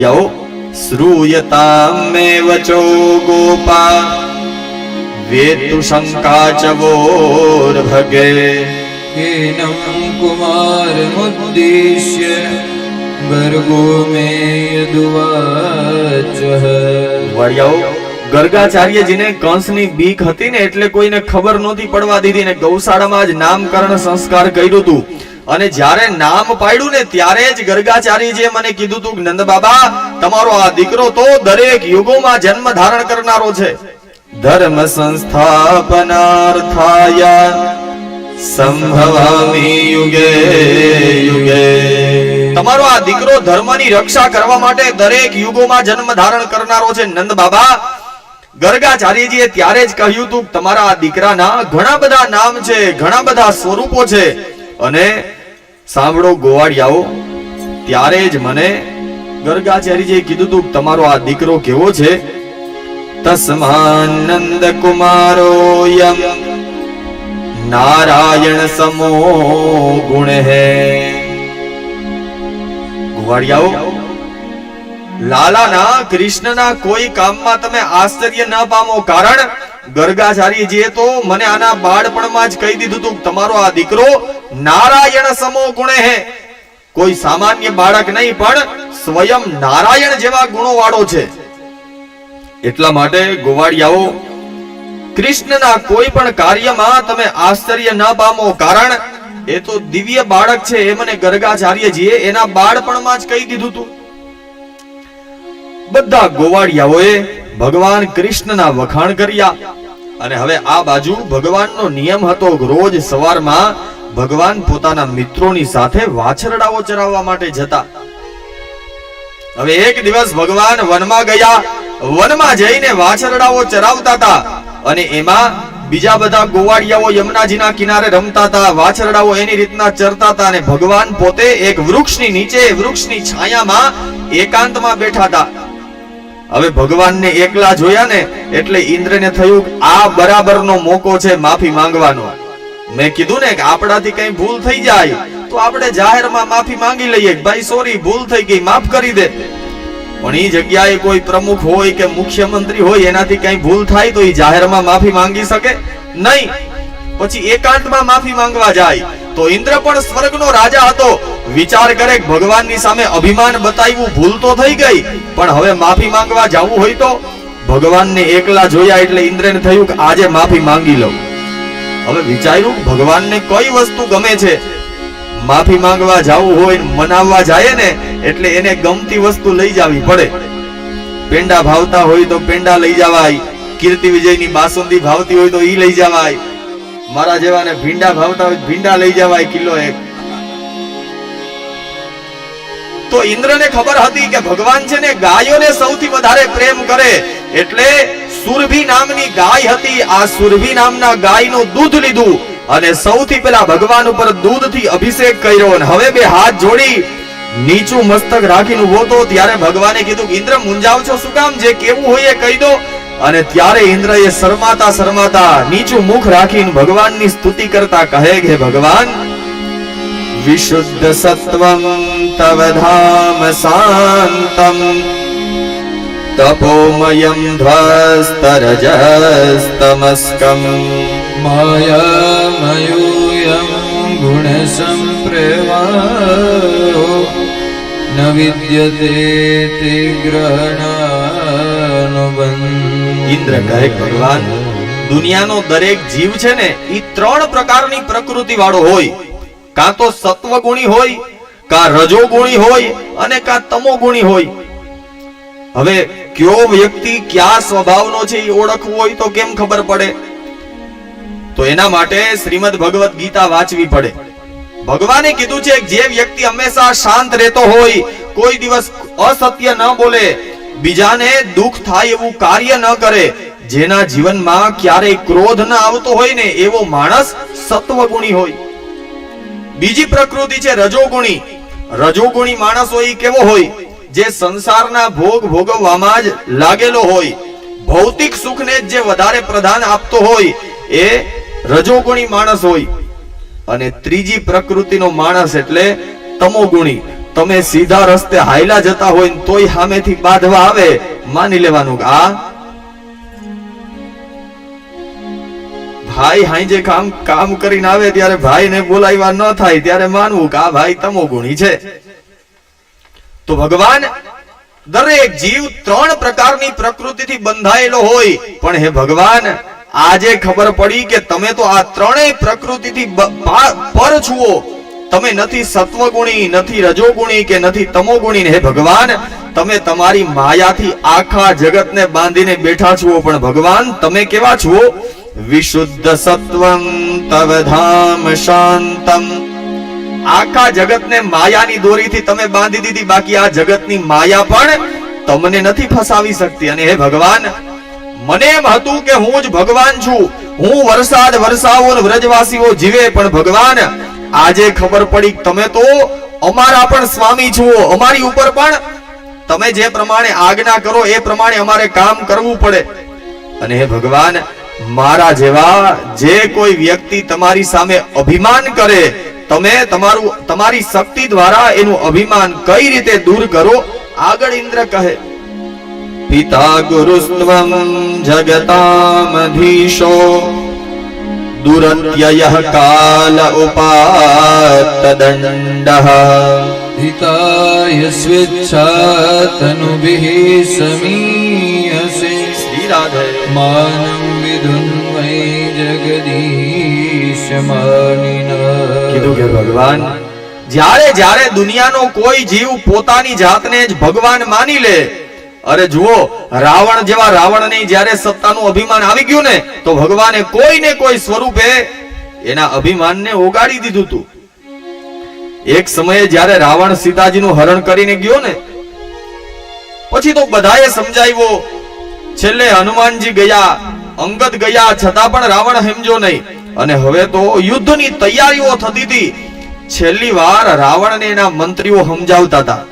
यौ श्रूयतां मे वचो गोपा वेत्तु शंका च वोर्भगे कीनं कुमारमुद्दिश्य गर्गो मे यदुवाचः। वळ्यौ गर्गाचार्यजीने કંસની બીક હતી ને એટલે કોઈને ખબર નહોતી પડવા દીધી ને ગૌશાળામાં જ નામકરણ સંસ્કાર કર્યું હતું અને જ્યારે નામ પાડ્યું ને ત્યારે જ ગર્ગાચાર્યજીએ મને કીધું હતું કે નંદ બાબા તમારો આ દીકરો તો દરેક યુગોમાં જન્મ ધારણ કરનારો છે ધર્મ સંસ્થાપનાર્થાય સંભવામિ યુગે યુગે તમારો આ દીકરો ધર્મની રક્ષા કરવા માટે દરેક યુગોમાં જન્મ ધારણ કરનારો છે નંદ બાબા ગર્ગાચાર્યજીએ ત્યારે જ કહ્યું હતું તમારા આ દીકરાના ઘણા બધા નામ છે ઘણા બધા સ્વરૂપો છે અને સાંભળો ગોવાળિયાઓ ત્યારે જ મને ગર્ગાચાર્યજીએ કીધું હતું તમારો આ દીકરો કેવો છે તસ્માનંદ કુમારોયમ નારાયણ સમો ગુણ હે ગોવાળિયાઓ લાલાના કૃષ્ણના કોઈ કામમાં તમે આશ્ચર્ય ન પામો કારણ ગર્ગાચાર્યજીએ તો મને આના બાળપણમાં જ કહી દીધું હતું તમારો આ દીકરો નારાયણ સમો ગુણે હે કોઈ સામાન્ય બાળક નહીં પણ સ્વયં નારાયણ જેવા ગુણો વાળો છે એટલા માટે ગોવાળિયાઓ કૃષ્ણના કોઈ પણ કાર્યમાં તમે આશ્ચર્ય ન પામો કારણ એ તો દિવ્ય બાળક છે એ મને ગર્ગાચાર્યજીએ એના બાળપણમાં જ કહી દીધું હતું બધા ગોવાળિયાઓએ ભગવાન કૃષ્ણના વખાણ કર્યા અને હવે આ બાજુ ભગવાનનો નિયમ હતો રોજ સવારમાં ભગવાન પોતાના મિત્રોની સાથે વાછરડાઓ ચરાવવા માટે જતા હવે એક દિવસ ભગવાન વનમાં ગયા વનમાં જઈને વાછરડાઓ ચરાવતા હતા અને એમાં બીજા બધા ગોવાળિયાઓ યમુનાજીના કિનારે રમતા હતા વાછરડાઓ એની રીતના ચરતા હતા અને ભગવાન પોતે એક વૃક્ષની નીચે વૃક્ષની છાયામાં એકાંતમાં બેઠા હતા હવે ભગવાનને એકલા જોયા ને એટલે ઇન્દ્રને થયું આ બરાબરનો મોકો છે માફી માંગવાનો મેં કીધું ને કે આપણાથી કઈ ભૂલ થઈ જાય તો આપણે જાહેરમાં માફી માંગી લઈએ ભાઈ સોરી ભૂલ થઈ ગઈ માફ કરી દે પણ એ જગ્યાએ કોઈ પ્રમુખ હોય કે મુખ્યમંત્રી હોય એનાથી કઈ ભૂલ થાય તો એ જાહેરમાં માફી માંગી શકે નહીં પછી એકાંતમાં માફી માંગવા જાય તો ઇન્દ્ર પણ સ્વર્ગનો રાજા હતો વિચાર કરે ભગવાનની સામે અભિમાન બતાવ્યું ભૂલ તો થઈ ગઈ પણ હવે માફી માંગવા જવું હોય તો ભગવાનને એકલા જોયા એટલે ઇન્દ્રને થયું કે આજે માફી માંગી લઉં હવે વિચાર્યું ભગવાનને કઈ વસ્તુ ગમે છે માફી માંગવા જવું હોય મનાવવા જાય ને એટલે એને ગમતી વસ્તુ લઈ જવી પડે પેંડા ભાવતા હોય તો પેંડા લઈ જવાય કીર્તિ વિજયની બાસુંદી ભાવતી હોય તો ઈ લઈ જવાય મારા જેવાને ભીંડા ભાવતા હોય ભીંડા લઈ જવાય કિલો એક તો ઇન્દ્રને ખબર હતી કે ભગવાન છે ને ગાયોને સૌથી વધારે પ્રેમ કરે એટલે સુરભી નામની ગાય હતી આ સુરભી નામના ગાયનું દૂધ લીધું અને સૌથી પહેલા ભગવાન ઉપર દૂધથી અભિષેક કર્યો અને હવે બે હાથ જોડી નીચું મસ્તક રાખીને ઉભો તો ત્યારે ભગવાને કીધું ઇન્દ્ર મુંજાવ છો શું કામ જે કેવું હોય એ કહી દો અને ત્યારે ઇન્દ્રએ શરમાતા શરમાતા નીચું મુખ રાખીને ભગવાનની સ્તુતિ કરતા કહે કે ભગવાન વિશુદ્ધ સત્વં તવ ધામ શાંતમ તપોમયં ધ્વસ્તરજસ્તમસ્કમ માયામયુયં ગુણસંપ્રવાહો ન વિદ્યતે તે ગ્રહણાનુબંધ ઇન્દ્ર કહે ભગવાન દુનિયાનો દરેક જીવ છે ને એ ત્રણ પ્રકારની પ્રકૃતિ વાળો હોય કાં તો સત્વગુણી હોય કાં રજોગુણી હોય અને કાં તમોગુણી હોય હવે કયો વ્યક્તિ કયા સ્વભાવનો છે એ ઓળખવું હોય તો કેમ ખબર પડે તો એના માટે શ્રીમદ ભગવદ ગીતા વાંચવી પડે ભગવાને કીધું છે જે વ્યક્તિ હંમેશા શાંત રહેતો હોય કોઈ દિવસ અસત્ય ન બોલે બીજાને દુઃખ થાય એવું કાર્ય ન કરે જેના જીવનમાં ક્યારેય ક્રોધ ન આવતો હોય ને એવો માણસ સત્વગુણી હોય બીજી પ્રકૃતિ છે રજોગુણી રજોગુણી માણસ હોય કેવો હોય જે સંસારના ભોગ ભોગવવામાં જ લાગેલો હોય ભૌતિક સુખને જે વધારે પ્રધાન આપતો હોય એ રજોગુણી માણસ હોય અને ત્રીજી પ્રકૃતિનો માણસ એટલે તમોગુણી તમે સીધા રસ્તે હાયલા જતા હોય ને તોય સામેથી બાંધવા આવે, માની લેવાનું કે આ ભાઈ હાઈ જે કામ કરીને આવે ત્યારે ભાઈને બોલાવ્યા ન થાય ત્યારે માનવું કે આ ભાઈ તમોગુણી છે. તો ભગવાન દરેક જીવ 3 પ્રકારની પ્રકૃતિથી બંધાયેલો હોય, પણ હે ભગવાન આજે ખબર પડી કે તમે તો આ 3 પ્રકૃતિથી પર છો. તમે નથી સત્વગુણી, નથી રજોગુણી કે નથી તમોગુણી. હે ભગવાન તમે તમારી માયાથી આખા જગતને બાંધીને બેઠા છો, પણ ભગવાન તમે કેવા છો? વિશુદ્ધ સત્વં તવ ધામ શાંતમ. આખા જગતને માયાની દોરીથી તમે બાંધી દીધી, બાકી આ જગતની માયા પણ તમને નથી ફસાવી શકતી. અને હે ભગવાન મને એમ હતું કે હું જ ભગવાન છું, હું વરસાદ વરસાવો ને વ્રજવાસીઓ જીવે, પણ ભગવાન આજે ખબર પડી તમે તો અમારા પણ સ્વામી છો, અમારી ઉપર પણ તમે જે પ્રમાણે આજ્ઞા કરો એ પ્રમાણે અમારે કામ કરવું પડે. અને હે ભગવાન મારા જેવા જે કોઈ વ્યક્તિ તમારી સામે અભિમાન કરે, તમે તમારી શક્તિ દ્વારા એનું અભિમાન કઈ રીતે દૂર કરો? આગળ ઇન્દ્ર કહે, પિતા ગુરુસ્ત્વં જગતામધીશો દુરત્યયઃ કાલ ઉપાત્તદંડઃ हिताय स्वेच्छा तनुभिः समीयसे શ્રી રાધે मानं विदुन्वै जगदीश मानिना. કીધું કે ભગવાન જ્યારે દુનિયાનો કોઈ જીવ પોતાની જાતને જ ભગવાન માની લે, અરે જુઓ રાવણ જેવા રાવણની જ્યારે સત્તાનું અભિમાન આવી ગયું ને, તો ભગવાને કોઈને કોઈ સ્વરૂપે એના અભિમાનને ઓગાળી દીધું હતું. એક સમયે જ્યારે રાવણ સીતાજીનું હરણ કરીને ગયો ને, પછી તો બધાએ સમજાવ્યો, છેલ્લે હનુમાનજી ગયા, અંગદ ગયા, છતાં પણ રાવણ સમજો નહીં. અને હવે તો યુદ્ધની તૈયારીઓ થતી હતી. છેલ્લી વાર રાવણને એના મંત્રીઓ સમજાવતા હતા,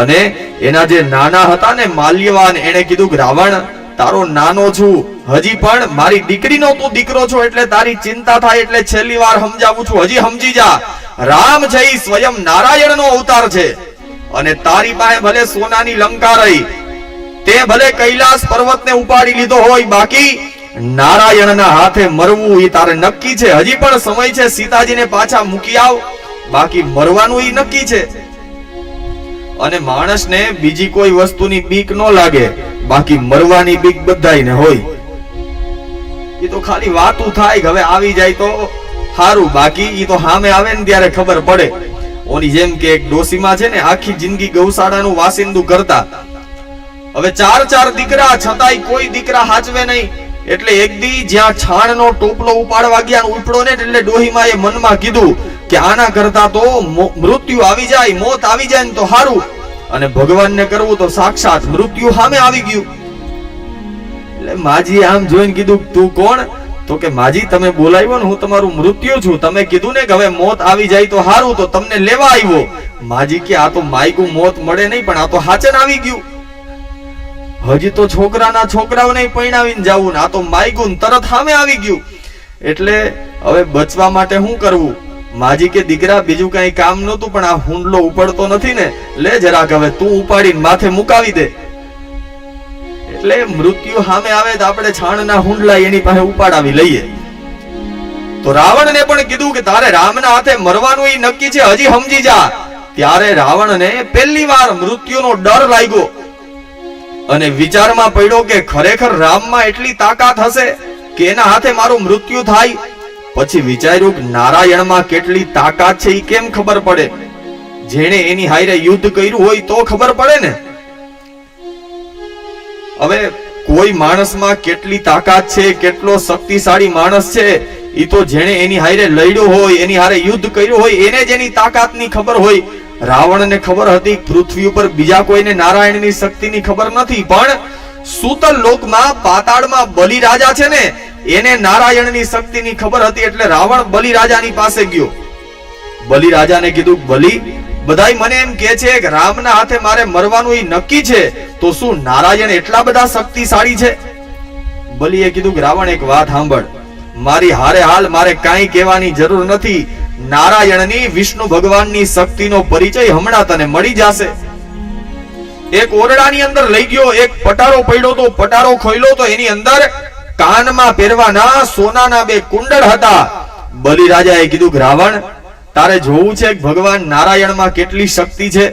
અને એના જે નાના હતા ને માલ્યવાન, એને કીધું કે રાવણ તારો નાનો છું, હજી પણ મારી દીકરીનો તું દીકરો છો, એટલે તારી ચિંતા થાય, એટલે છેલ્લી વાર સમજાવું છું, હજી સમજી જા. રામ છે ઈ સ્વયં નારાયણનો અવતાર છે, અને તારી પાસે ભલે સોનાની લંકા રહી, તે ભલે કૈલાસ પર્વતને ઉપાડી લીધો હોય, બાકી નારાયણના હાથે મરવું એ તારે નક્કી છે. હજી પણ સમય છે, સીતાજીને પાછા મૂકી આવ, બાકી મરવાનું ઈ નક્કી છે. અને માણસને બીજી કોઈ વસ્તુની બીક ન લાગે, બાકી મરવાની બીક બધાયને હોય. એ તો ખાલી વાતું થાય કે હવે આવી જાય તો હારું, બાકી ઈ તો સામે આવે ને ત્યારે ખબર પડે. ઓની જેમ કે એક ડોસીમાં છે ને, આખી જિંદગી ગૌશાળાનું વાસિંદુ કરતા, હવે 4 દીકરા, છતાંય કોઈ દીકરા હાચવે નહીં. એટલે એક દી જ્યાં છાણનો ટોપલો ઉપાડવા ગયા, ઉપડો ને, એટલે ડોહીમાએ મનમાં કીધું કે આના કરતા તો મૃત્યુ આવી જાય, મોત આવી જાય ને તો હારું. અને ભગવાનને કરવું તો સાક્ષાત મૃત્યુ સામે આવી ગયું. એટલે માજી આમ જોઈને કીધું, તું કોણ? તો કે માજી તમે બોલાવ્યો ને, હું તમારું મૃત્યુ છું. તમે કીધું ને કે હવે મોત આવી જાય તો હારું, તો તમને લેવા આવ્યો. માજી કે આ તો માયગું મોત મળે નહીં, પણ આ તો હાચન આવી ગયું. હજી તો છોકરાઓને પરણાવીને જાવું ને, આ તો માયગું તરત સામે આવી ગયું. એટલે હવે બચવા માટે શું કરવું? માજી કે દીકરા બીજું કઈ કામ નહોતું, પણ આ હુંડલો ઉપડતો નથી ને, લે જરાક હવે તું ઉપાડીને માથે મુકાવી દે. એટલે મૃત્યુ સામે આવે તો આપણે છાણના હુંડલા એની પાસે ઉપાડાવી લઈએ. તો રાવણને પણ કીધું કે તારે રામના હાથે મરવાનું ઈ નક્કી છે, હજી સમજી જા. ત્યારે રાવણને પહેલી વાર મૃત્યુનો ડર લાગ્યો, અને વિચારમાં પડ્યો કે ખરેખર રામમાં એટલી તાકાત હશે કે એના હાથે મારું મૃત્યુ થાય. પછી વિચાર્યું કે નારાયણમાં કેટલી તાકાત છે એ કેમ ખબર પડે? જેણે એની હારે યુદ્ધ કર્યું હોય તો ખબર પડે ને. હવે કોઈ માણસમાં કેટલી તાકાત છે, કેટલો શક્તિશાળી માણસ છે, એ તો જેણે એની હારે લડ્યો હોય, એની હારે યુદ્ધ કર્યું હોય, એને જ એની તાકાતની ખબર હોય. રાવણને ખબર હતી પૃથ્વી ઉપર બીજા કોઈને નારાયણની શક્તિની ખબર નથી, પણ સૂતલ લોકમાં પાતાળમાં બલિ રાજા છે ને, એને નારાયણની શક્તિની ખબર હતી. એટલે રાવણ બલિ રાજાની પાસે ગયો. બલિ રાજાને કીધું, બલિ બધાય મને એમ કહે છે કે રામના હાથે મારે મરવાનું એ નક્કી છે, તો શું નારાયણ એટલા બધા શક્તિશાળી છે? બલિએ કીધું કે રાવણ એક વાત સાંભળ, મારી હારે હાલ મારે કાંઈ કહેવાની જરૂર નથી. નારાયણની વિષ્ણુ ભગવાનની શક્તિનો પરિચય હમણાં તને મળી જશે. એક ઓરડાની અંદર લઈ ગયો, એક પટારો પડ્યો તો પટારો ખોલ્યો તો એની અંદર કાનમાં પહેરવાના સોનાના 2 કુંડળ હતા. બલિરાજાએ કીધું કે રાવણ, તારે જોવું છે કે ભગવાન નારાયણમાં કેટલી શક્તિ છે.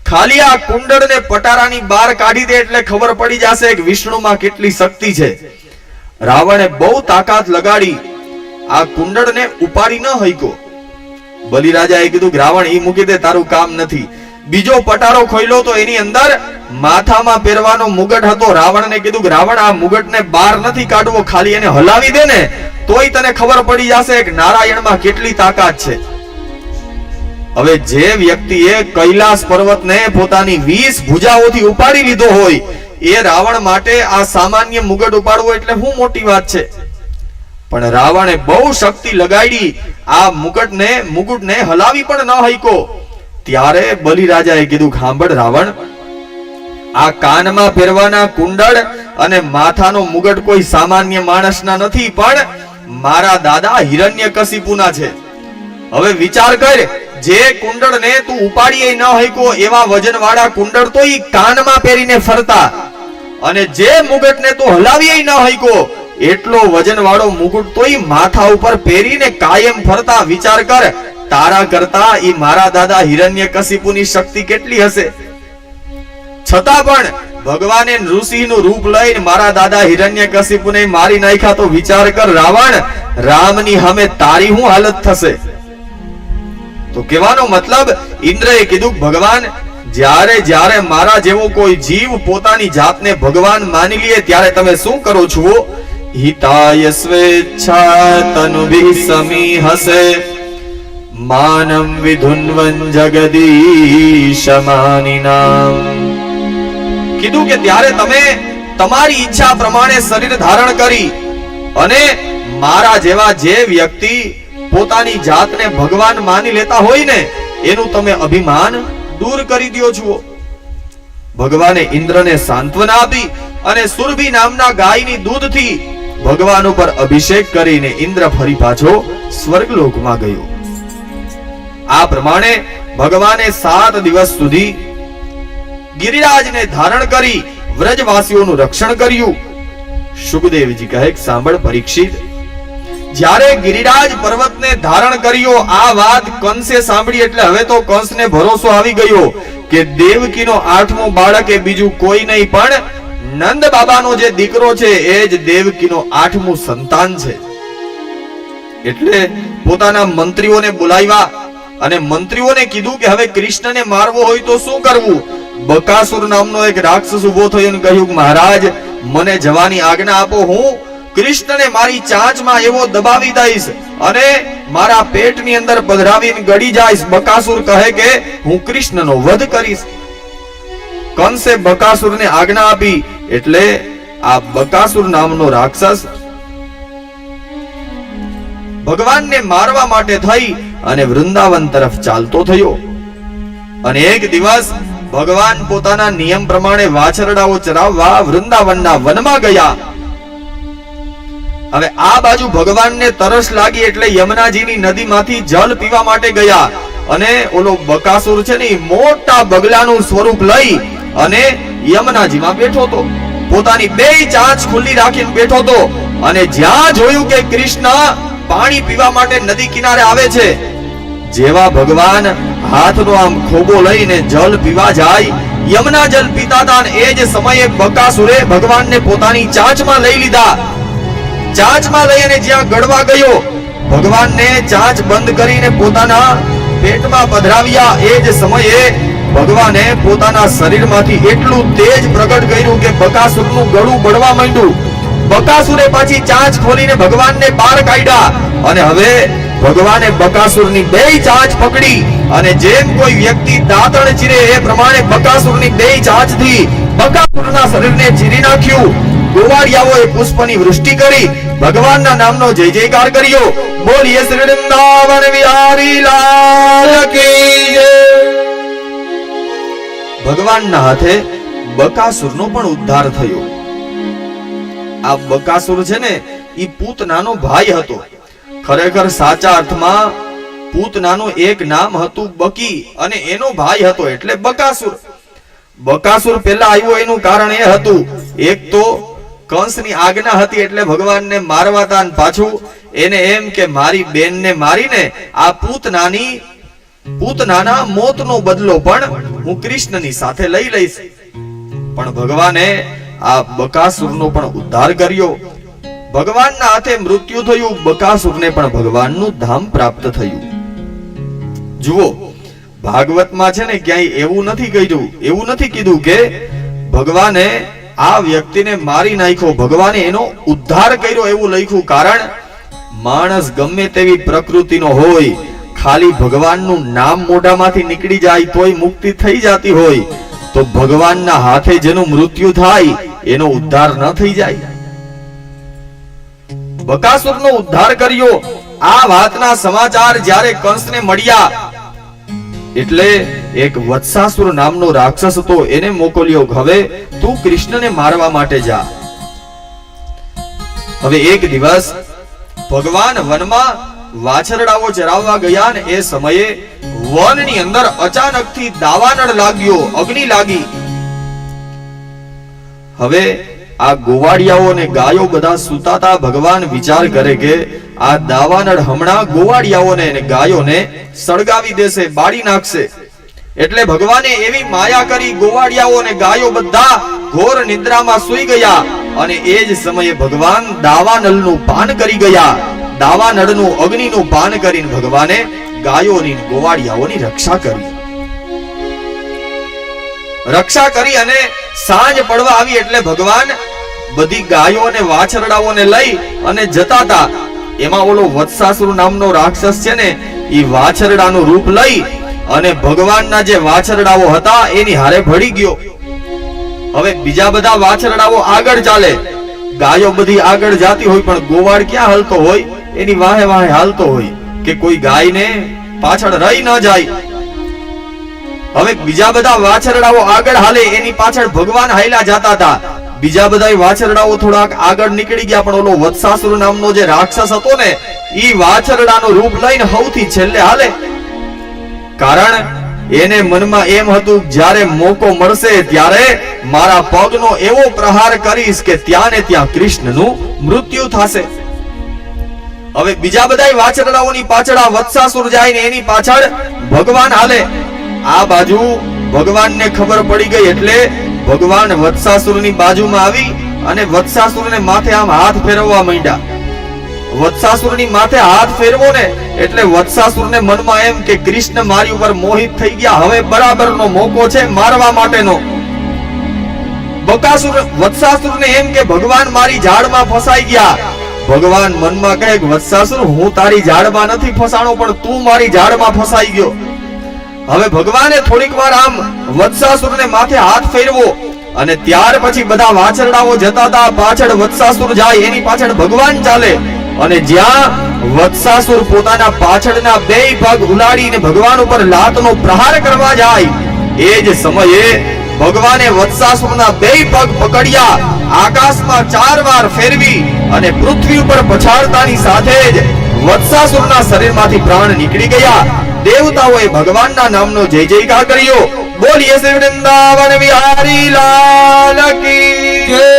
ખાલી આ કુંડળને પટારાની બહાર કાઢી દે એટલે ખબર પડી જશે કે વિષ્ણુમાં કેટલી શક્તિ છે. રાવણે બહુ તાકાત લગાડી, આ કુંડળને ઉપાડી ન હઈકો. બલિરાજાએ કીધું કે રાવણ, ઈ મૂકી દે, તારું કામ નથી. બીજો પટારો ખોલ્યો તો એની અંદર માથામાં પહેરવાનો મુગટ હતો. રાવણને કીધું કે રાવણ, આ મુગટને બહાર નથી કાઢવો, ખાલી એને હલાવી દે ને તોય તને ખબર પડી જશે કે નારાયણમાં કેટલી તાકાત છે. હવે જે વ્યક્તિએ કૈલાસ પર્વતને પોતાની 20 ભુજાઓથી ઉપાડી લીધો હોય એ રાવણ માટે આ સામાન્ય મુગટ ઉપાડવો એટલે શું મોટી વાત છે. પણ રાવણે બહુ શક્તિ લગાડી, આ મુગટને હલાવી પણ ન હઈકો. ત્યારે બલિરાજાએ કીધું, સાંભળ રાવણ, આ કાનમાં પહેરવાના કુંડળ અને માથાનો મુગટ કોઈ સામાન્ય માણસના નથી, પણ મારા દાદા હિરણ્યકશિપુના છે. હવે વિચાર કર, જે કુંડળને તું ઉપાડી ન હઈકો એવા વજનવાળા કુંડળ તો ઈ કાનમાં પહેરીને ફરતા, અને જે મુગટને તું હલાવી ન હઈકો એટલો વજનવાળો મુગટ તો ઈ માથા ઉપર પહેરીને કાયમ ફરતા. વિચાર કર, તારા કરતા ઈ મારા દાદા હિરણ્યકશિપુની શક્તિ કેટલી હશે. છતાં પણ ભગવાને ઋષિનું રૂપ લઈને મારા દાદા હિરણ્યકશિપુને મારી નાખ્યા. તો વિચાર કર રાવણ, રામની સામે તારી શું હાલત થશે. તો કહેવાનો મતલબ, ઇન્દ્રએ કીધું, ભગવાન, જ્યારે મારા જેવો કોઈ જીવ પોતાની જાતને ભગવાન માની લે ત્યારે તમે શું કરો છો? હિતાય સ્વેચ્છા તનુભિ સમીહસે માનમ વિધુન્વન જગદીશમાનિનામ. કીધું કે ત્યારે તમે તમારી ઈચ્છા પ્રમાણે શરીર ધારણ કરી અને મારા જેવા જે વ્યક્તિ પોતાની જાતને ભગવાન માની લેતા હોય ને એનું તમે અભિમાન દૂર કરી દો છો. ભગવાને ઇન્દ્રને સાંત્વના આપી અને સુરભી નામના ગાયની દૂધથી ભગવાન ઉપર અભિષેક કરીને ઇન્દ્ર ફરી પાછો સ્વર્ગલોકમાં ગયો. આ પ્રમાણે ભગવાને 7 દિવસ સુધી ગિરિરાજને ધારણ કરી વ્રજવાસીઓનું રક્ષણ કર્યું. સુખદેવજી કહે, સાંભળ પરીક્ષિત, જ્યારે ગિરિરાજ પર્વતને ધારણ કર્યો આ વાત કંસે સાંભળી એટલે હવે તો કંસને ભરોસો આવી ગયો કે દેવકીનો 8મો બાળક એ બીજું કોઈ નહીં પણ નંદ બાબાનો જે દીકરો છે એ જ દેવકીનો 8મું સંતાન છે. એટલે પોતાના મંત્રીઓને બોલાવ્યા અને મંત્રીઓને કીધું કે હવે કૃષ્ણને મારવો હોય તો શું કરવું. બકાસુર નામનો એક રાક્ષસ ઉભો થયો અને કહ્યું કે મહારાજ, મને જવાની આજ્ઞા આપો, હું કૃષ્ણને મારી ચાંચમાં એવો દબાવી દઈશ અને મારા પેટની અંદર પધરાવીને ગળી જઈશ. બકાસુર કહે કે હું કૃષ્ણનો વધ કરીશ. કંસે બકાસુરને આજ્ઞા આપી એટલે આ બકાસુર નામનો રાક્ષસ ભગવાનને મારવા માટે થઈ અને વૃંદાવન તરફ ચાલતો થયો. અને એક દિવસ ભગવાન પોતાના નિયમ પ્રમાણે વાછરડાઓ ચરાવવા વૃંદાવનના વનમાં ગયા. હવે આ બાજુ ભગવાનને તરસ લાગી એટલે યમુનાજીની નદીમાંથી જલ પીવા માટે ગયા. અને ઓલો બકાસુર છે ને મોટા બગલાનું સ્વરૂપ લઈ અને યમુનાજીમાં બેઠો હતો. પોતાની 2 ચાંચ ખુલ્લી રાખીને બેઠો હતો અને જ્યાં જોયું કે કૃષ્ણ પાણી પીવા માટે નદી કિનારે આવે છે, જેવા ભગવાન હાથનો આમ ખોબો લઈને જલ પીવા જાય, યમુના જલ પીતા હતા, એ જ સમયે બકાસુરે ભગવાનને પોતાની ચાંચમાં લઈ લીધા. ચાંચમાં લઈ અને જ્યાં ગળવા ગયો, ભગવાનને ચાંચ બંધ કરીને પોતાના પેટમાં પધરાવ્યા. એ જ સમયે ભગવાને પોતાના શરીરમાંથી એટલું તેજ પ્રગટ કર્યું કે બકાસુરનું ગળું બળવા માંડ્યું. બકાસુરે પાછી ચાંચ ખોલીને ભગવાનને બહાર કાઢ્યા અને હવે ભગવાને બકાસુરની 2 ચાંચ પકડી અને જેમ કોઈ વ્યક્તિ દાંતણ ચીરે એ પ્રમાણે બકાસુરની 2 ચાંચથી બકાસુરના શરીરને ચીરી નાખ્યું. ગોવાળિયાઓએ પુષ્પની વૃષ્ટિ કરી ભગવાનના નામનો જય જયકાર કર્યો. બોલીએ શ્રી વૃંદાવન વિહારી લાલ કી જય. ભગવાનના હાથે બકાસુરનો પણ ઉદ્ધાર થયો. આ બકાસુર છે ને ઈ પૂતનાનો ભાઈ હતો. ખરેખર સાચા અર્થમાં પૂતનાનું એક નામ હતું બકી અને એનો ભાઈ હતો એટલે બકાસુર. બકાસુર પહેલા આવ્યો એનું કારણ એ હતું, એક તો કંસની આજ્ઞા હતી એટલે ભગવાનને મારવા હતા, અને પાછું એને એમ કે મારી બેનને મારીને આ પૂતનાના મોતનો બદલો પણ હું કૃષ્ણની સાથે લઈ લઈશ. પણ ભગવાને આ બકાસુરનો પણ ઉદ્ધાર કર્યો. ભગવાનના હાથે મૃત્યુ થયું, બકાસુરને પણ ભગવાનનું ધામ પ્રાપ્ત થયું. જુઓ, ભાગવતમાં છે ને ક્યાંય એવું નથી કહ્યું, એવું નથી કીધું કે ભગવાને આ વ્યક્તિને મારી નાખ્યો, ભગવાને એનો ઉદ્ધાર કર્યો એવું લખ્યું. કારણ માણસ ગમે તેવી પ્રકૃતિનો હોય, ખાલી ભગવાનનું નામ મોઢામાંથી નીકળી જાય તોય મુક્તિ થઈ જતી હોય, તો ભગવાનના હાથે જેનું મૃત્યુ થાય એનો ઉદ્ધાર ન થઈ જાય. બકાસુરનો ઉદ્ધાર કર્યો. આ વાતના સમાચાર જ્યારે કંસને મળ્યા એટલે એક વત્સાસુર નામનો રાક્ષસ હતો, એને મોકલ્યો, હવે તું કૃષ્ણને મારવા માટે જા. હવે એક દિવસ ભગવાન વનમાં વાછરડાઓ ચરાવવા ગયા ને એ સમયે વનની અંદર અચાનકથી દાવાનળ લાગ્યો, અગ્નિ લાગી. હવે આ ગોવાળિયાઓ અને ગાયો બધા સૂતાતા. ભગવાન વિચાર કરે કે આ દાવાનળ હમણાં ગોવાળિયાઓને અને ગાયોને સળગાવી દેશે, બાળી નાખશે. એટલે ભગવાને એવી માયા કરી, ગોવાળિયાઓ અને ગાયો બધા ઘોર નિદ્રામાં સૂઈ ગયા. અને એ જ સમયે ભગવાન દાવાનળનું પાન કરી ગયા. દાવાનળનું અગ્નિનું પાન કરીને ભગવાને ગાયોની ગોવાળિયાઓની રક્ષા કરી. રક્ષા કરી અને સાંજ પડવા આવી એટલે ભગવાન બધી ગાયો અને વાછરડાઓને લઈ અને જતા હતા. એમાં ઓલો વત્સાસુર નામનો રાક્ષસ છે ને, એ વાછરડાનું રૂપ લઈ અને ભગવાનના જે વાછરડાઓ હતા એની હારે ભળી ગયો. હવે બીજા બધા વાછરડાઓ આગળ ચાલે, ગાયો બધી આગળ જાતી હોય, પણ ગોવાળ ક્યાં હાલતો હોય, એની વાહે વાહે હાલતો હોય કે કોઈ ગાયને પાછળ રહી ન જાય. હવે બીજા બધા વાછરડાઓ આગળ હાલે, એની પાછળ ભગવાન હાલ્યા જાતા હતા. બીજા બધા વાછરડાઓ થોડાક આગળ નીકળી ગયા, પણ ઓલો વત્સાસુર નામનો જે રાક્ષસ હતો ને, ઈ વાછરડાનું રૂપ લઈને સૌથી છેલ્લે હાલે. કારણ એને મનમાં એમ હતું જ્યારે મોકો મળશે ત્યારે મારા પગનો એવો પ્રહાર કરીશ કે ત્યાં ને ત્યાં કૃષ્ણનું મૃત્યુ થશે. હવે બીજા બધા વાછરડાઓની પાછળ આ વત્સાસુર જાય ને એની પાછળ ભગવાન હાલે. આ બાજુ ભગવાનને ખબર પડી ગઈ એટલે ભગવાન વત્સાસુરની બાજુમાં આવી અને વત્સાસુરને માથે આમ હાથ ફેરવવા માંડ્યા. વત્સાસુરની માથે હાથ ફેરવો ને એટલે વત્સાસુરને મનમાં એમ કે કૃષ્ણ મારી ઉપર મોહિત થઈ ગયા, હવે બરાબરનો મોકો છે મારવા માટેનો. વત્સાસુરને એમ કે ભગવાન મારી ઝાડમાં ફસાઈ ગયા. ભગવાન મનમાં કહે વત્સાસુર, હું તારી ઝાડમાં નથી ફસાણો, પણ તું મારી ઝાડમાં ફસાઈ ગયો. હવે ભગવાને થોડીક વાર આમ વત્સાસુરને માથે હાથ ફેરવો અને ત્યાર પછી બધા વાછરડાઓ જતા હતા, પાછળ વત્સાસુર જાય એની પાછળ ભગવાન ચાલે. અને જ્યાં વત્સાસુર પોતાના પાછળના બે પગ ઉલાડીને ભગવાન ઉપર લાતનો પ્રહાર કરવા જાય, એ જ સમયે ભગવાને વત્સાસુરના બે પગ પકડ્યા, આકાશમાં 4 વાર ફેરવી અને પૃથ્વી ઉપર પછાડતાની સાથે જ વત્સાસુરના શરીરમાંથી પ્રાણ નીકળી ગયા. દેવતાઓએ ભગવાનના નામનો જય જયકાર કર્યો. બોલીએ શ્રી વૃંદાવન વિહારી લાલ કી જય.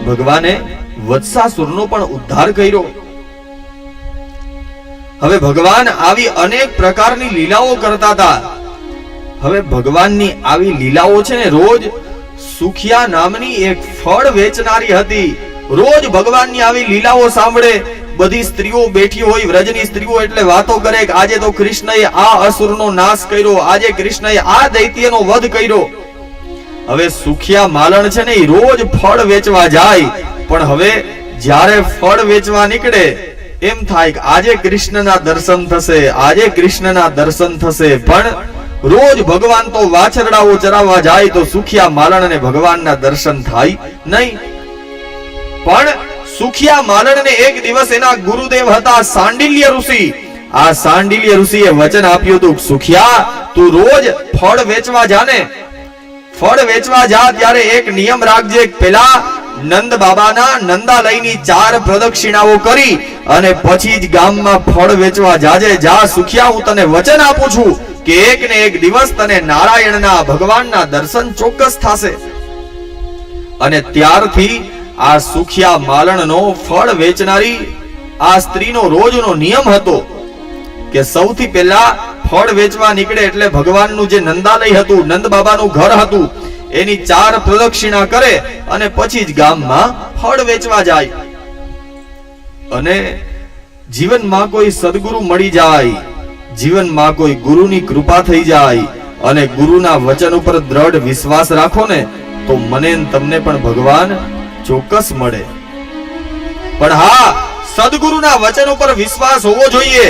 ભગવાને વત્સાસુરનો પણ ઉદ્ધાર કર્યો. હવે ભગવાન આવી અનેક પ્રકારની લીલાઓ કરતા હતા. હવે ભગવાનની આવી લીલાઓ છે ને, રોજ સુખિયા નામની એક ફળ વેચનારી હતી. રોજ ભગવાનની આવી લીલાઓ સાંભળે. બધી સ્ત્રીઓ બેઠી હોય, વ્રજની સ્ત્રીઓ, એટલે વાતો કરે કે આજે તો કૃષ્ણએ આ અસુરનો નાશ કર્યો, આજે કૃષ્ણએ આ દૈત્યનો વધ કર્યો. હવે સુખિયા માલણ છે ને, એ રોજ ફળ વેચવા જાય, પણ હવે જ્યારે ફળ વેચવા નીકળે એમ થાય કે આજે કૃષ્ણના દર્શન થશે, આજે કૃષ્ણના દર્શન થશે. પણ રોજ ભગવાન તો વાછરડાઓ ચરાવવા જાય તો સુખિયા માલણને ભગવાનના દર્શન થાય નહીં. પણ સુખિયા માલણને એક દિવસ એના ગુરુદેવ હતા સાંડિલ્ય ઋષિ. આ સાંડિલ્ય ઋષિએ વચન આપ્યું હતું, સુખિયા તું રોજ ફળ વેચવા જાને, ફળ વેચવા જા ત્યારે એક નિયમ રાખજે, પેલા નંદ બાબાના નંદાલયની 4 પ્રદક્ષિણાઓ કરી અને પછી જ ગામમાં ફળ વેચવા જાજે. જા સુખિયા, હું તને વચન આપું છું કે એક ને એક દિવસ તને નારાયણના ભગવાનના દર્શન ચોક્કસ થશે. અને ત્યારથી આ સુખિયા માલણનો ફળ વેચનારી આ સ્ત્રીનો રોજનો નિયમ હતો કે સૌથી પહેલા ફળ વેચવા નીકળે એટલે ભગવાનનું જે નંદાલય હતું, નંદ બાબાનું ઘર હતું, એની 4 પ્રદક્ષિણા કરે અને પછી જ ગામમાં ફળ વેચવા જાય. અને જીવનમાં કોઈ સદગુરુ મળી જાય, જીવનમાં કોઈ ગુરુની કૃપા થઈ જાય અને ગુરુના વચન ઉપર દ્રઢ વિશ્વાસ રાખો ને તો મને ને તમને પણ ભગવાન ચોક્કસ મળે. પણ હા, સદગુરુના વચન ઉપર વિશ્વાસ હોવો જોઈએ.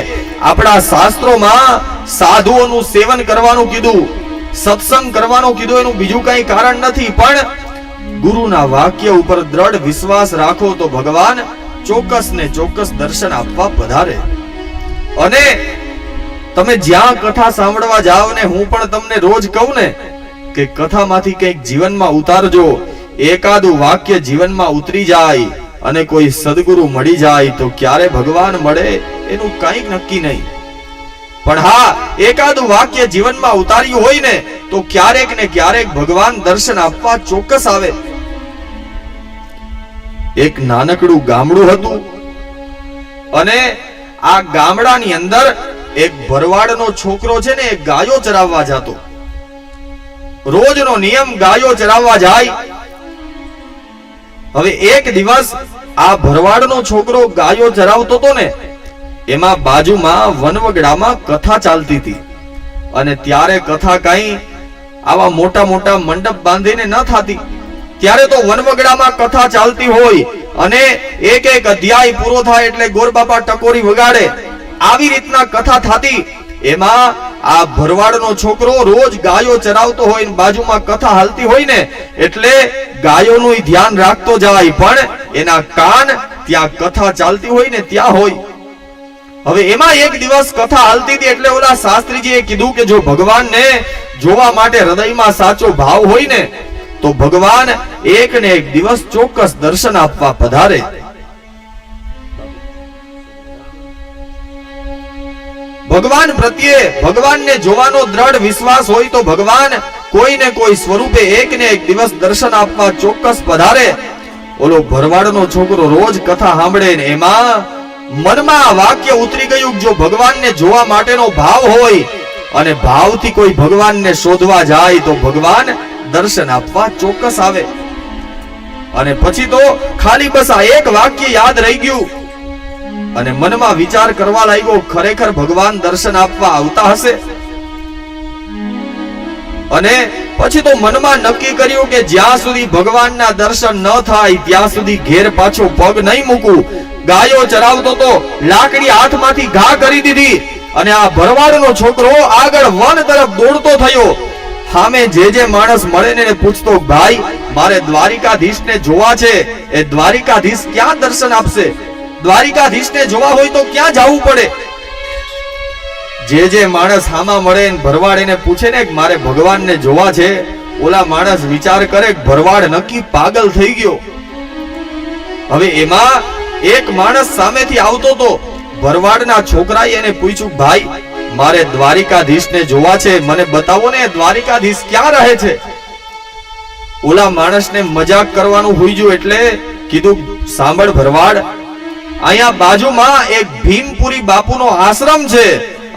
આપણા શાસ્ત્રોમાં સાધુઓનું સેવન કરવાનું કીધું, સત્સંગ કરવાનું કીધું, એનું બીજું કઈ કારણ નથી. પણ ગુરુના વાક્ય ઉપર દ્રઢ વિશ્વાસ રાખો તો ભગવાન ચોક્કસ ને ચોક્કસ દર્શન આપવા પધારે. અને તમે જ્યાં કથા સાંભળવા જાઓ ને, હું પણ તમને રોજ કહું ને કે કથામાંથી કંઈક જીવનમાં ઉતારજો. એકાદું વાક્ય જીવનમાં ઉતરી જાય અને કોઈ સદગુરુ મળી જાય તો ક્યારે ભગવાન મળે એનું કંઈક નક્કી નહીં. પણ હા, એકાદું વાક્ય જીવનમાં ઉતાર્યું હોય ને તો ક્યારેક ને ક્યારેક ભગવાન દર્શન આપવા ચોક્કસ આવે. એક નાનકડું ગામડું હતું અને આ ગામડાની અંદર એક ભરવાડનો છોકરો છે ને, એ ગાયો ચરાવવા જતો. રોજનો નિયમ ગાયો ચરાવવા જાય. હવે એક દિવસ આ ભરવાડનો છોકરો ગાયો ચરાવતો હતો ને, એમાં બાજુમાં વનવગડામાં કથા ચાલતી હતી. અને ત્યારે કથા કઈ આવા મોટા મોટા મંડપ બાંધીને ન થતી. ત્યારે તો વનવગડામાં કથા ચાલતી હોય અને એક એક અધ્યાય પૂરો થાય એટલે ગોરબાપા ટકોરી વગાડે, આવી રીતના કથા થતી. એમાં આ ભરવાડનો છોકરો રોજ ગાયો ચરાવતો હોય ને બાજુમાં કથા હાલતી હોય ને એટલે ગાયોનું ધ્યાન રાખતો જાય, પણ એના કાન ત્યાં કથા ચાલતી હોય ને ત્યાં હોય. હવે એમાં એક દિવસ કથા હાલતી હતી એટલે ઓલા શાસ્ત્રીજીએ કીધું કે જો ભગવાનને જોવા માટે હૃદયમાં સાચો ભાવ હોય ને તો ભગવાન એક ને એક દિવસ ચોક્કસ દર્શન આપવા પધારે. ભગવાન પ્રત્યે ભગવાનને જોવાનો દ્રઢ વિશ્વાસ હોય તો ભગવાન કોઈ ને કોઈ સ્વરૂપે એક ને એક દિવસ દર્શન આપવા ચોક્કસ પધારે. ઓલો ભરવાડનો છોકરો રોજ કથા સાંભળે ને એમાં મનમાં આ વાક્ય ઉતરી ગયું, જો ભગવાનને જોવા માટેનો ભાવ હોય અને ભાવથી કોઈ ભગવાનને શોધવા જાય તો ભગવાન દર્શન આપવા ચોક્કસ આવે. અને પછી તો ખાલી બસ આ એક વાક્ય યાદ રહી ગયું અને મનમાં વિચાર કરવા લાગ્યો, ખરેખર ભગવાન દર્શન આપવા આવતા હશે. અને પછી તો મનમાં નક્કી કર્યું કે જ્યાં સુધી ભગવાનના દર્શન ન થાય ત્યાં સુધી ઘેર પાછો પગ નહીં મૂકું. ગાયો ચરાવતો તો લાકડી હાથમાંથી ઘા કરી દીધી અને આ ભરવાડનો છોકરો આગળ વન તરફ દોડતો થયો. સામે જે માણસ મળે ને પૂછતો, ભાઈ મારે દ્વારિકાધીશને જોવા છે, એ દ્વારિકાધીશ ક્યાં દર્શન આપશે? દ્વારિકાધીશને જોવા હોય તો ક્યાં જવું પડે? જે માણસ હામાં મળે ને ભરવાડ એને પૂછે ને કે મારે ભગવાનને જોવા છે, ઓલા માણસ વિચાર કરે કે ભરવાડ નક્કી પાગલ થઈ ગયો. હવે એમાં એક માણસ સામેથી આવતો તો ભરવાડના છોકરાએ એને પૂછ્યું, ભાઈ મારે દ્વારિકાધીશને જોવા છે, મને બતાવો ને દ્વારિકાધીશ ક્યાં રહે છે? ઓલા માણસને મજાક કરવાનું હોઈજું એટલે કીધું, સાંભળ ભરવાડ, અહીંયા બાજુમાં એક ભીમપુરી બાપુનો આશ્રમ છે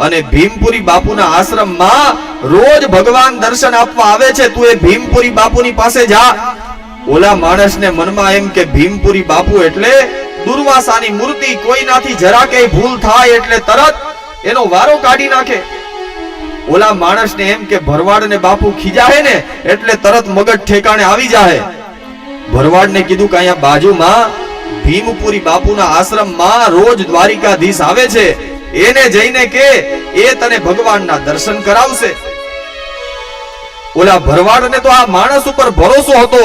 અને ભીમપુરી બાપુના આશ્રમમાં રોજ ભગવાન દર્શન આપવા આવે છે, તું એ ભીમપુરી બાપુની પાસે જા. ઓલા માણસને મનમાં એમ કે ભીમપુરી બાપુ એટલે દુર્વાસાની મૂર્તિ, કોઈનાથી જરા કે ભૂલ થાય એટલે તરત એનો વારો કાઢી નાખે. ઓલા માણસને એમ કે ભરવાડને બાપુ ખીજાહે ને એટલે તરત મગજ ઠેકાણે આવી જાય. ભરવાડને કીધું કે અહીંયા બાજુમાં ભીમપુરી બાપુના આશ્રમમાં રોજ દ્વારિકાધીશ આવે છે, એને જઈને કે એ તને ભગવાનના દર્શન કરાવશે. ઓલા ભરવાડને તો આ માણસ ઉપર ભરોસો હતો.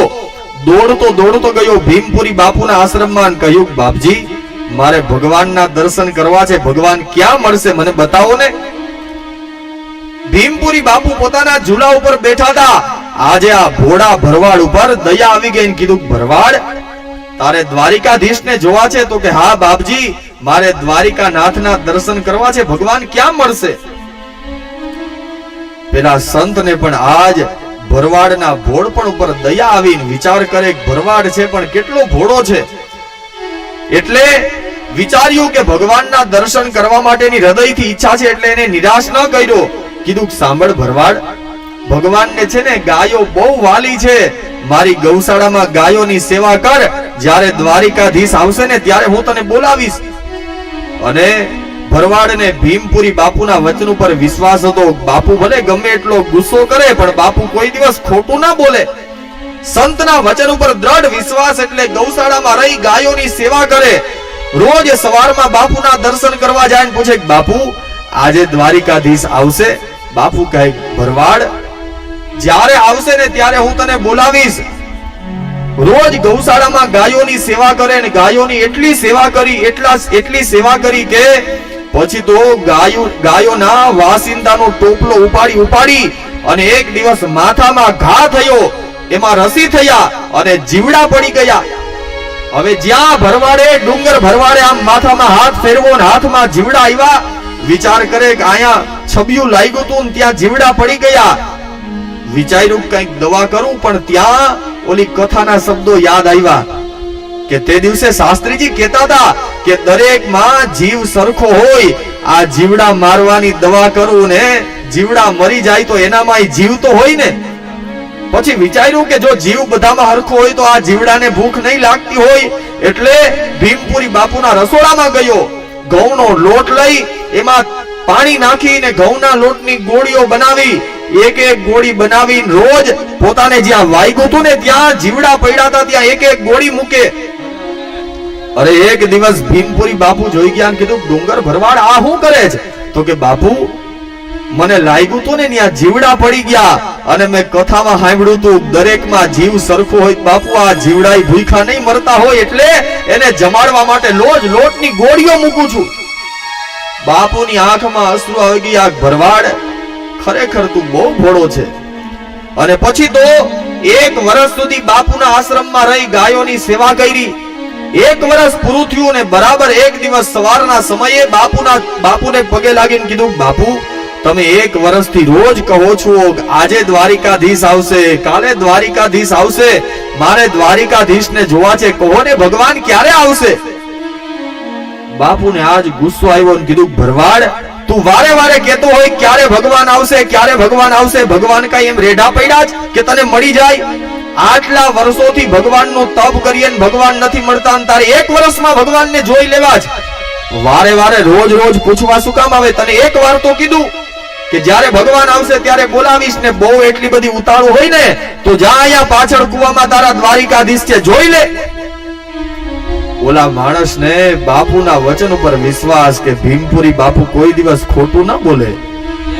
દોડતો ગયો ભીમપુરી બાપુના આશ્રમમાં, કહ્યું, બાપજી મારે ભગવાનના દર્શન કરવા છે, ભગવાન ક્યાં મળશે મને બતાવો ને. ભીમપુરી બાપુ પોતાના ઝૂલા ઉપર બેઠા હતા. આજે આ ભોળા ભરવાડ ઉપર દયા આવી ગઈ, કીધું, ભરવાડ તારે દ્વારિકાધીશને જોવા છે? તો કે હા બાપજી, મારે દ્વારિકાનાથના દર્શન કરવા છે. ભગવાન ક્યાં મળશે? પેલા સંતને પણ આજ ભરવાડના ભોળપણ ઉપર દયા આવીને વિચાર કરે કે ભરવાડ છે પણ કેટલો ભોળો છે. એટલે વિચાર્યું કે ભગવાનના દર્શન કરવા માટેની હૃદયથી ઈચ્છા છે, એટલે એને નિરાશ ન કર્યો. કીધું કે સાંભળ ભરવાડ, ભગવાનને છે ને ગાયો બહુ વાલી છે, મારી ગૌશાળામાં ગાયોની સેવા કર. જ્યારે દ્વારિકાધીશ આવશે ને ત્યારે હું તને બોલાવીશ. અને ભરવાડને ભીમપુરી બાપુના વચન ઉપર વિશ્વાસ હતો. બાપુ ભલે ગમે એટલો ગુસ્સો કરે પણ બાપુ કોઈ દિવસ ખોટું ના બોલે. સંતના વચન ઉપર દ્રઢ વિશ્વાસ, એટલે ગૌશાળામાં રહી ગાયોની સેવા કરે. રોજ સવારમાં બાપુના દર્શન કરવા જાય ને પૂછે બાપુ આજે દ્વારિકાધીશ આવશે? બાપુ કહે ભરવાડ જ્યારે આવશે ને ત્યારે હું તને બોલાવીશ. રોજ ગૌશાળામાં ગાયોની સેવા કરે ને ગાયોની એટલી સેવા કરી કે પછી તો ગાયોના વાસિંદાનો ટોપલો ઉપાડી અને એક દિવસ માથામાં ઘા થયો, એમાં રસી થયા અને જીવડા પડી ગયા. હવે જ્યાં ભરવાડે આમ માથામાં હાથ ફેરવો ને હાથમાં જીવડા આવ્યા. વિચાર કરે કે અહીંયા છબિયું લાગ્યું હતું ને ત્યાં જીવડા પડી ગયા. વિચાર્યું કંઈક દવા કરું, પણ ત્યાં ઓલી કથાના શબ્દો યાદ આવ્યા કે તે દિવસે શાસ્ત્રીજી કહેતા હતા કે દરેકમાં જીવ સરખો હોય. આ જીવડા મારવાની દવા કરું ને જીવડા મરી જાય તો એનામાં જીવ તો હોય ને. પછી વિચાર્યું કે જો જીવ બધામાં હરખો હોય તો આ જીવડાને ભૂખ નહીં લાગતી હોય. એટલે ભીમપુરી બાપુના રસોડામાં ગયો. ઘઉંનો લોટ લઈ એમાં પાણી નાખીને ઘઉંના લોટની ગોળીઓ બનાવી. એક ગોળી બનાવીને રોજ પોતાને જ્યાં વાગ્યું હતું ને ત્યાં જીવડા પડ્યા હતા ત્યાં એક ગોળી મૂકે. અરે એક દિવસ ભીમપુરી બાપુ જોઈ ગયા અને કીધું ડુંગર ભરવાડ આ શું કરે છે? તો કે બાપુ મને લાગ્યું હતું ને ત્યાં જીવડા પડી ગયા અને મેં કથામાં સાંભળ્યું હતું દરેકમાં જીવ સરખો હોય. બાપુ આ જીવડા ભૂખા નહીં મરતા હોય એટલે એને જમાડવા માટે રોજ લોટની ગોળીઓ મૂકું છું. બાપુની આંખમાં અશ્રુ આવી ગયા. ભરવાડ ખરેખર તું બહુ ભોળો છે. અને પછી તો 1 વર્ષ સુધી બાપુના આશ્રમમાં રહી ગાયોની સેવા કરી. 1 વર્ષ પૂરું થયું ને બરાબર એક દિવસ સવારના સમયે બાપુને પગે લાગીને કીધું બાપુ તમે 1 વર્ષથી રોજ કહો છો આજે દ્વારિકાધીશ આવશે, કાલે દ્વારિકાધીશ આવશે, મારે દ્વારિકાધીશને જોવા છે, કહો ને ભગવાન ક્યારે આવશે? બાપુને આજ ગુસ્સો આવ્યો ને કીધું ભરવાડ તું વારે વારે કહેતો હોય ક્યારે ભગવાન આવશે, ક્યારે ભગવાન આવશે. ભગવાન કઈ એમ રેઢા પડ્યા જ કે તને મળી જાય? આટલા વર્ષોથી ભગવાનનો તપ કરીએ ને ભગવાન નથી મળતા અને તારે 1 વર્ષમાં ભગવાનને જોઈ લેવા જ વારે વારે રોજ પૂછવા શું કામ આવે? તને 1 વાર તો કીધું કે જ્યારે ભગવાન આવશે ત્યારે બોલાવીશ ને. બહુ એટલી બધી ઉતાળું હોય ને તો જા અહીંયા પાછળ કુવામાં તારા દ્વારિકાધીશ છે, જોઈ લે. ઓલા માણસને બાપુના વચન ઉપર વિશ્વાસ કે ભીમપુરી બાપુ કોઈ દિવસ ખોટું ના બોલે.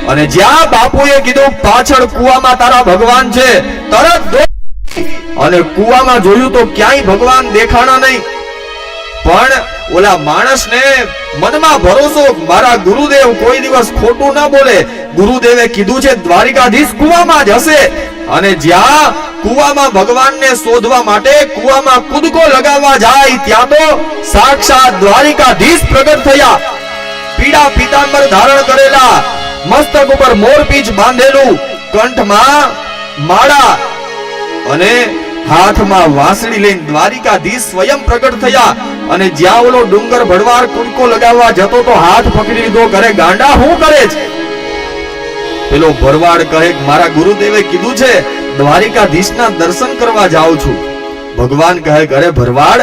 અને જ્યાં બાપુએ કીધું પાછળ કુવામાં તારા ભગવાન છે, તરત અને કુવામાં જોયું તો ક્યાંય ભગવાન દેખાણા નહીં. પણ ઓલા માણસને મનમાં ભરોસો મારા ગુરુદેવ કોઈ દિવસ ખોટું ના બોલે. ગુરુદેવે કીધું છે દ્વારિકાધીશ કુવામાં જ હશે. અને જ્યાં કુવામાં ભગવાનને શોધવા માટે કુવામાં કૂદકો લગાવવા જાય ત્યાં તો સાક્ષાત દ્વારિકાધીશ પ્રગટ થયા. પીળા પીતાંબર ધારણ કરેલા, મસ્તક ઉપર મોરપીંછ બાંધેલું, કંઠમાં માળા અને હાથમાં વાંસળી લઈને દ્વારિકાધીશ સ્વયં પ્રગટ થયા. અને જ્યાં ઓલો ડુંગર ભરવાડ કૂદકો લગાવવા જતો તો હાથ પકડી લીધો. કરે ગાંડા શું કરે છે? પેલો ભરવાડ કહે મારા ગુરુદેવે કીધું છે દ્વારિકાધીશના દર્શન કરવા જાઉં છું. ભગવાન કહે અરે ભરવાડ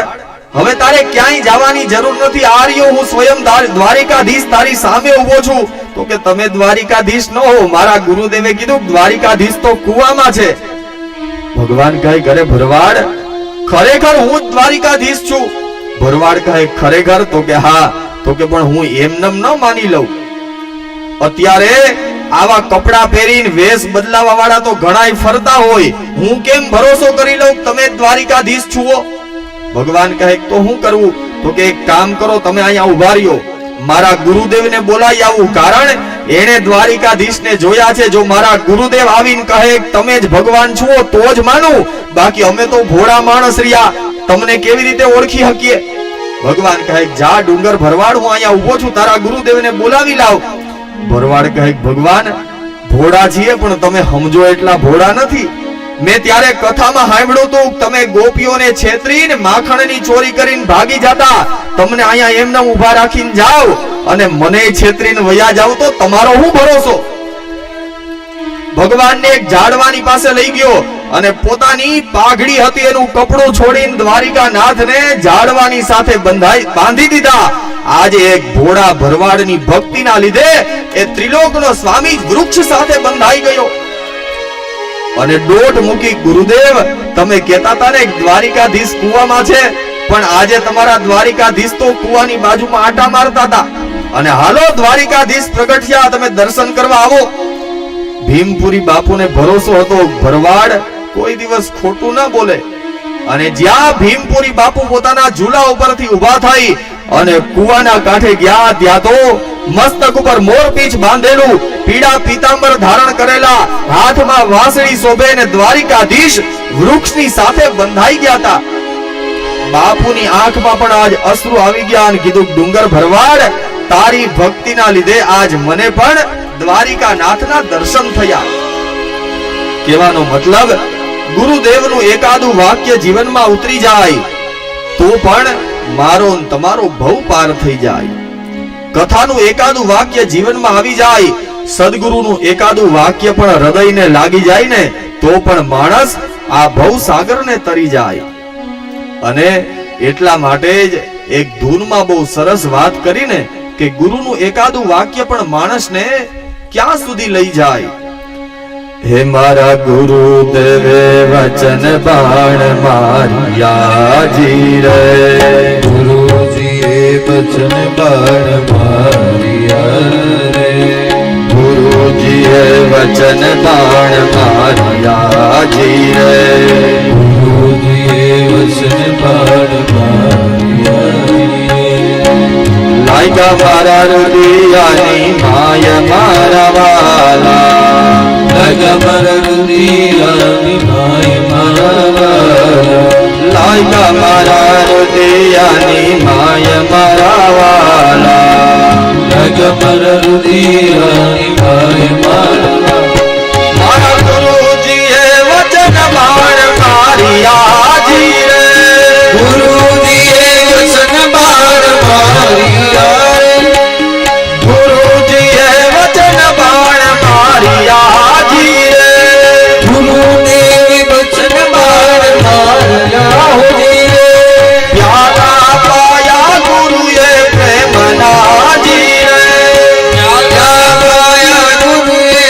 હવે તારે ક્યાંય જવાની જરૂર નથી. આર્યો હું સ્વયં દ્વારિકાધીશ તારી સામે ઉભો છું. તો કે તમે દ્વારિકાધીશ ન હો, મારા ગુરુદેવે કીધું દ્વારિકાધીશ તો કુવામાં છે. ભગવાન કહે અરે ભરવાડ ખરેખર હું જ દ્વારિકાધીશ છું. ભરવાડ કહે ખરેખર? તો કે હા. તો કે પણ હું એમનેમ ન માની લઉં. અત્યારે આવા કપડા પહેરીને વેશ બદલાવા વાળા તો ઘણાય ફરતા હોય, હું કેમ ભરોસો કરી લઉં તમે દ્વારિકાધીશ છો? ભગવાન કહે તો હું કરવું? તો કે એક કામ કરો, તમે અહીંયા ઉભા રહ્યો, મારા ગુરુદેવને બોલાવી આવું. કારણ એને દ્વારિકાધીશને જોયા છે. જો મારા ગુરુદેવ આવીને કહે તમે જ ભગવાન છો તો જ માનું, બાકી અમે તો ભોળા માણસ રહ્યા. તમને કેવી રીતે ઓળખી શકીએ? ભગવાન કહે જા ડુંગર ભરવાડ, હું અહીંયા ઊભો છું, તારા ગુરુદેવને બોલાવી લાવ. ભરવાડ કહે ભગવાન ભોળા છીએ પણ તમે સમજો એટલા ભોળા નથી. મેં ત્યારે કથામાં સાંભળ્યું હતું તમે ગોપીઓને છેતરીને માખણની ચોરી કરીને ભાગી જતા. તમને અહીંયા એમને ઊભા રાખીને જાવ અને મને છેતરીને વયા જાવ તો તમારો શું ભરોસો? ભગવાનને એક ઝાડવાની પાસે લઈ ગયો અને પોતાની પાઘડી હતી એનું કપડું છોડીને દ્વારિકાનાથને ઝાડવાની સાથે બાંધી દીધા. આજે એક ભોળા ભરવાડની ભક્તિના લીધે એ ત્રિલોકનો સ્વામી વૃક્ષ સાથે બંધાઈ ગયો. અને દોટ મૂકી ગુરુદેવ તમે કહેતા હતા ને દ્વારિકાધીશ કુવામાં છે, પણ આજે તમારા દ્વારિકાધીશ તો કુવાની બાજુમાં આટા મારતા હતા. અને હાલો દ્વારિકાધીશ પ્રગટ થયા, તમે દર્શન કરવા આવો. ભીમપુરી બાપુને ભરોસો હતો ભરવાડ કોઈ દિવસ ખોટું ના બોલે. અને જ્યાં ભીમપુરી બાપુ પોતાના ઝૂલા ઉપરથી ઊભા થઈ અને કુવાના કાંઠે ગયા ત્યાં તો મસ્તક ઉપર મોરપીંછ બાંધેલું, પીળા પીતાંબર ધારણ કરેલા, હાથમાં વાંસળી શોભે ને દ્વારિકાધીશ વૃક્ષની સાથે બંધાઈ ગયા હતા. બાપુની આંખમાં પણ આજ અશ્રુ આવી ગયા અને કીધું ડુંગર ભરવાડ તારી ભક્તિના લીધે આજ મને પણ દ્વારિકાનાથના દર્શન થયા. કહેવાનો મતલબ ગુરુદેવનું એકાદું વાક્ય જીવનમાં ઉતરી જાય તો પણ મારો ને તમારો ભવ પાર થઈ જાય. કથાનું એકાદું વાક્ય જીવનમાં આવી જાય, સદગુરુનું એકાદું વાક્ય પણ હૃદયને લાગી જાય ને તો પણ માણસ આ ભવ સાગરને તરી જાય. અને એટલા માટે જ એક ધૂનમાં બહુ સરસ વાત કરીને કે ગુરુનું એકાદું વાક્ય પણ માણસને ક્યાં સુધી લઈ જાય. હે મારા ગુરુદેવે વચન બાણ માર્યા જી રે, ગુરુજીએ વચન બાણ માર્યા રે, ગુરુજીએ વચન બાણ માર્યા જી રે, ગુરુજીએ વચન બાણ માર્યા લાગ્યા મારા રુદિયાની માય મારા વાલા, લગમર રુદિયાની માય મારા, લાગ્યા મારા રુદિયાની માય મારા વાલા, લગમર રુદિયાની માય મારા. મારા ગુરુજીએ વચન બાણ માર્યા જી રે, ગુરુજીએ વચન બાણ માર્યા રે, ગુરુજીએ વચન બાણ માર્યા જી રે, ગુરુદેવે વચન બાણ માર્યા જી રે, પ્યારા પાયા ગુરુએ પ્રેમના જી રે, પ્યારા પાયા ગુરુએ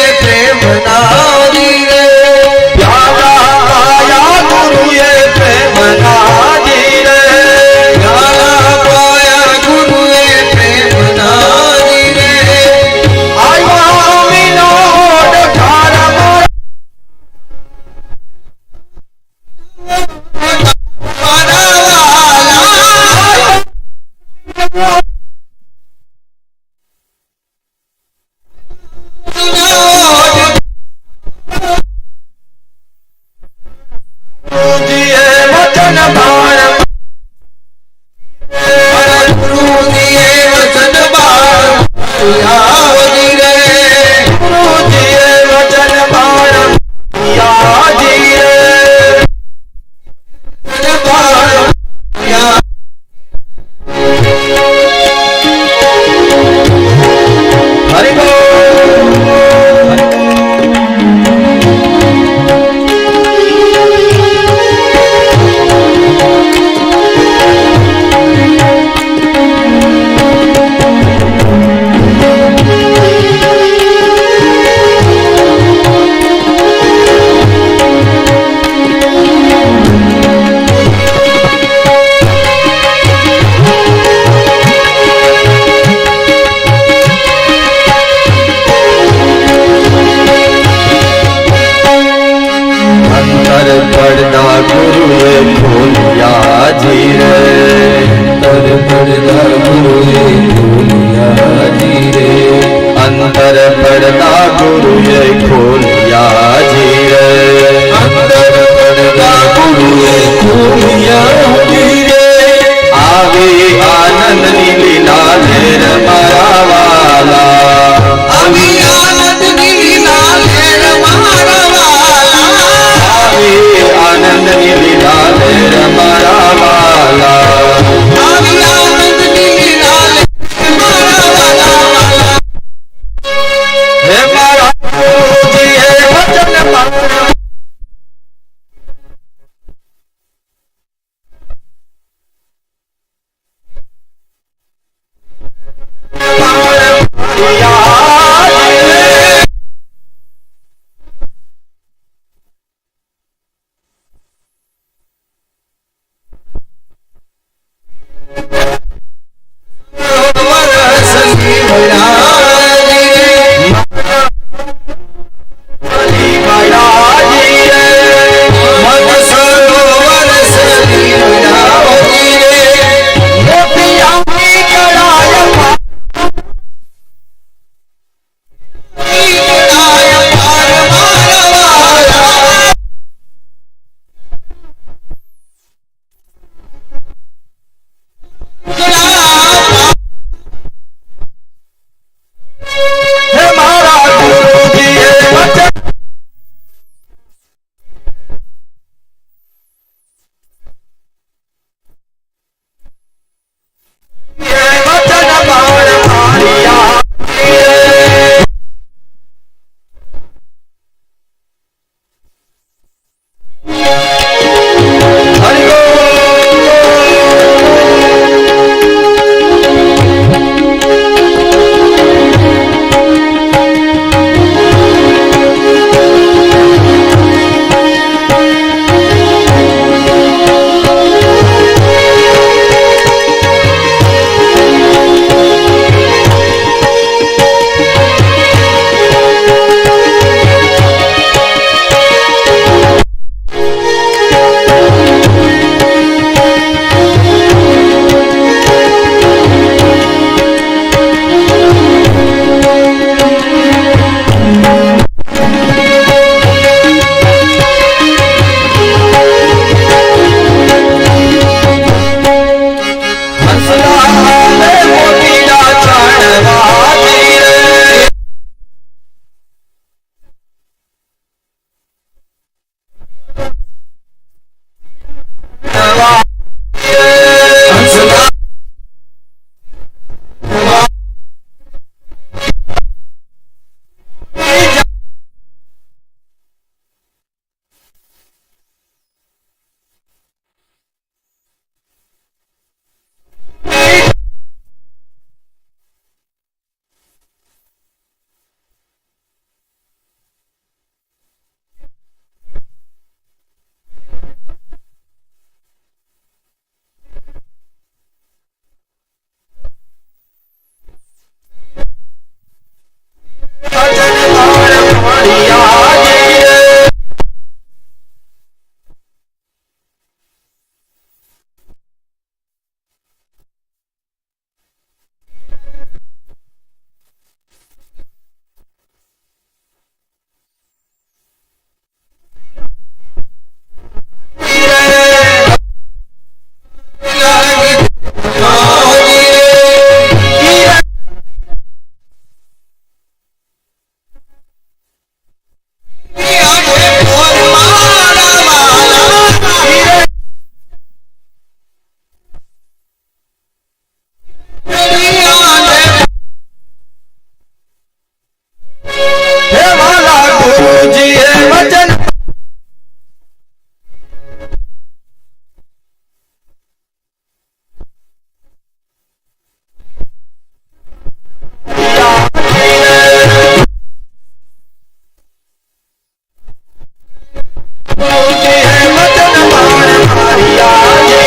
ગુરુજીએ વચન બાણ માર્યા રે.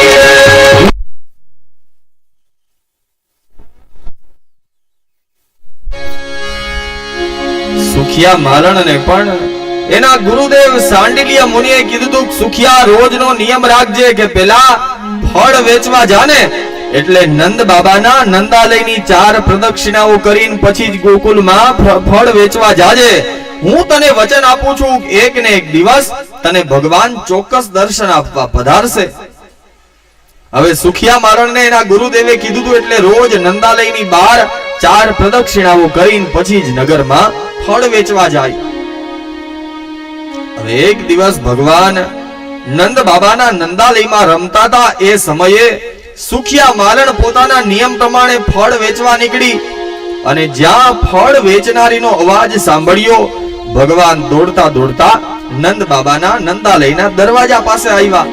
સુખિયા માલણને પણ એના ગુરુદેવ સાંડિલ્ય મુનિએ કીધું તું, સુખિયા રોજનો નિયમ રાખજે કે પેલા ફળ વેચવા જાને એટલે નંદ બાબાના નંદાલયની 4 પ્રદક્ષિણાઓ કરીને પછી જ ગોકુલમાં ફળ વેચવા જાજે. હું તને વચન આપું છું કે એક ને એક દિવસ તને ભગવાન ચોક્કસ દર્શન આપવા પધારશે. હવે સુખિયા મારણને એના ગુરુદેવે કીધું તું એટલે રોજ નંદાલયની બહાર 4 પ્રદક્ષિણાઓ કરીને પછી જ નગરમાં ફળ વેચવા જાય. હવે એક દિવસ ભગવાન નંદ બાબાના નંદાલયમાં રમતા હતા. એ સમયે સુખિયા માલણ પોતાના નિયમ પ્રમાણે ફળ વેચવા નીકળી અને જ્યાં ફળ વેચનારીનો અવાજ સાંભળ્યો, ભગવાન દોડતા દોડતા નંદ બાબાના નંદાલયના દરવાજા પાસે આવ્યા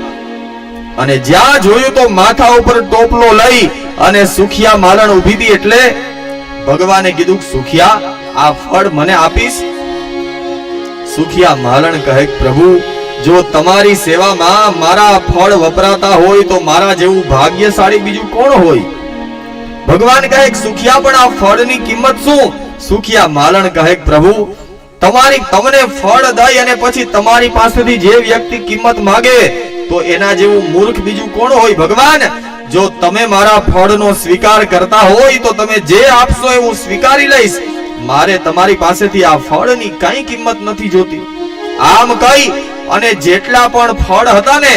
અને જ્યાં જોયું તો માથા ઉપર ટોપલો લઈ અને સુખિયા માલણ ઊભી હતી. એટલે ભગવાને કીધું, સુખિયા આ ફળ મને આપીશ? સુખિયા માલણ કહે, પ્રભુ જો તમારી સેવામાં મારા ફળ વપરાતા હોય તો મારા જેવું ભાગ્યશાળી બીજું કોણ હોય? ભગવાન કહે, સુખિયા પણ આ ફળની કિંમત શું? સુખિયા માલણ કહે, પ્રભુ તમને ફળ દઈ અને પછી તમારી પાસેથી જે વ્યક્તિ કિંમત માંગે તો એના જેવું મૂર્ખ બીજું કોણ હોય? ભગવાન જો તમે મારા ફળનો સ્વીકાર કરતા હોય તો તમે જે આપશો એ હું સ્વીકારી લઈશ. મારે તમારી પાસેથી આ ફળની કઈ કિંમત નથી જોતી. આમ કહી અને જેટલા પણ ફળ હતા ને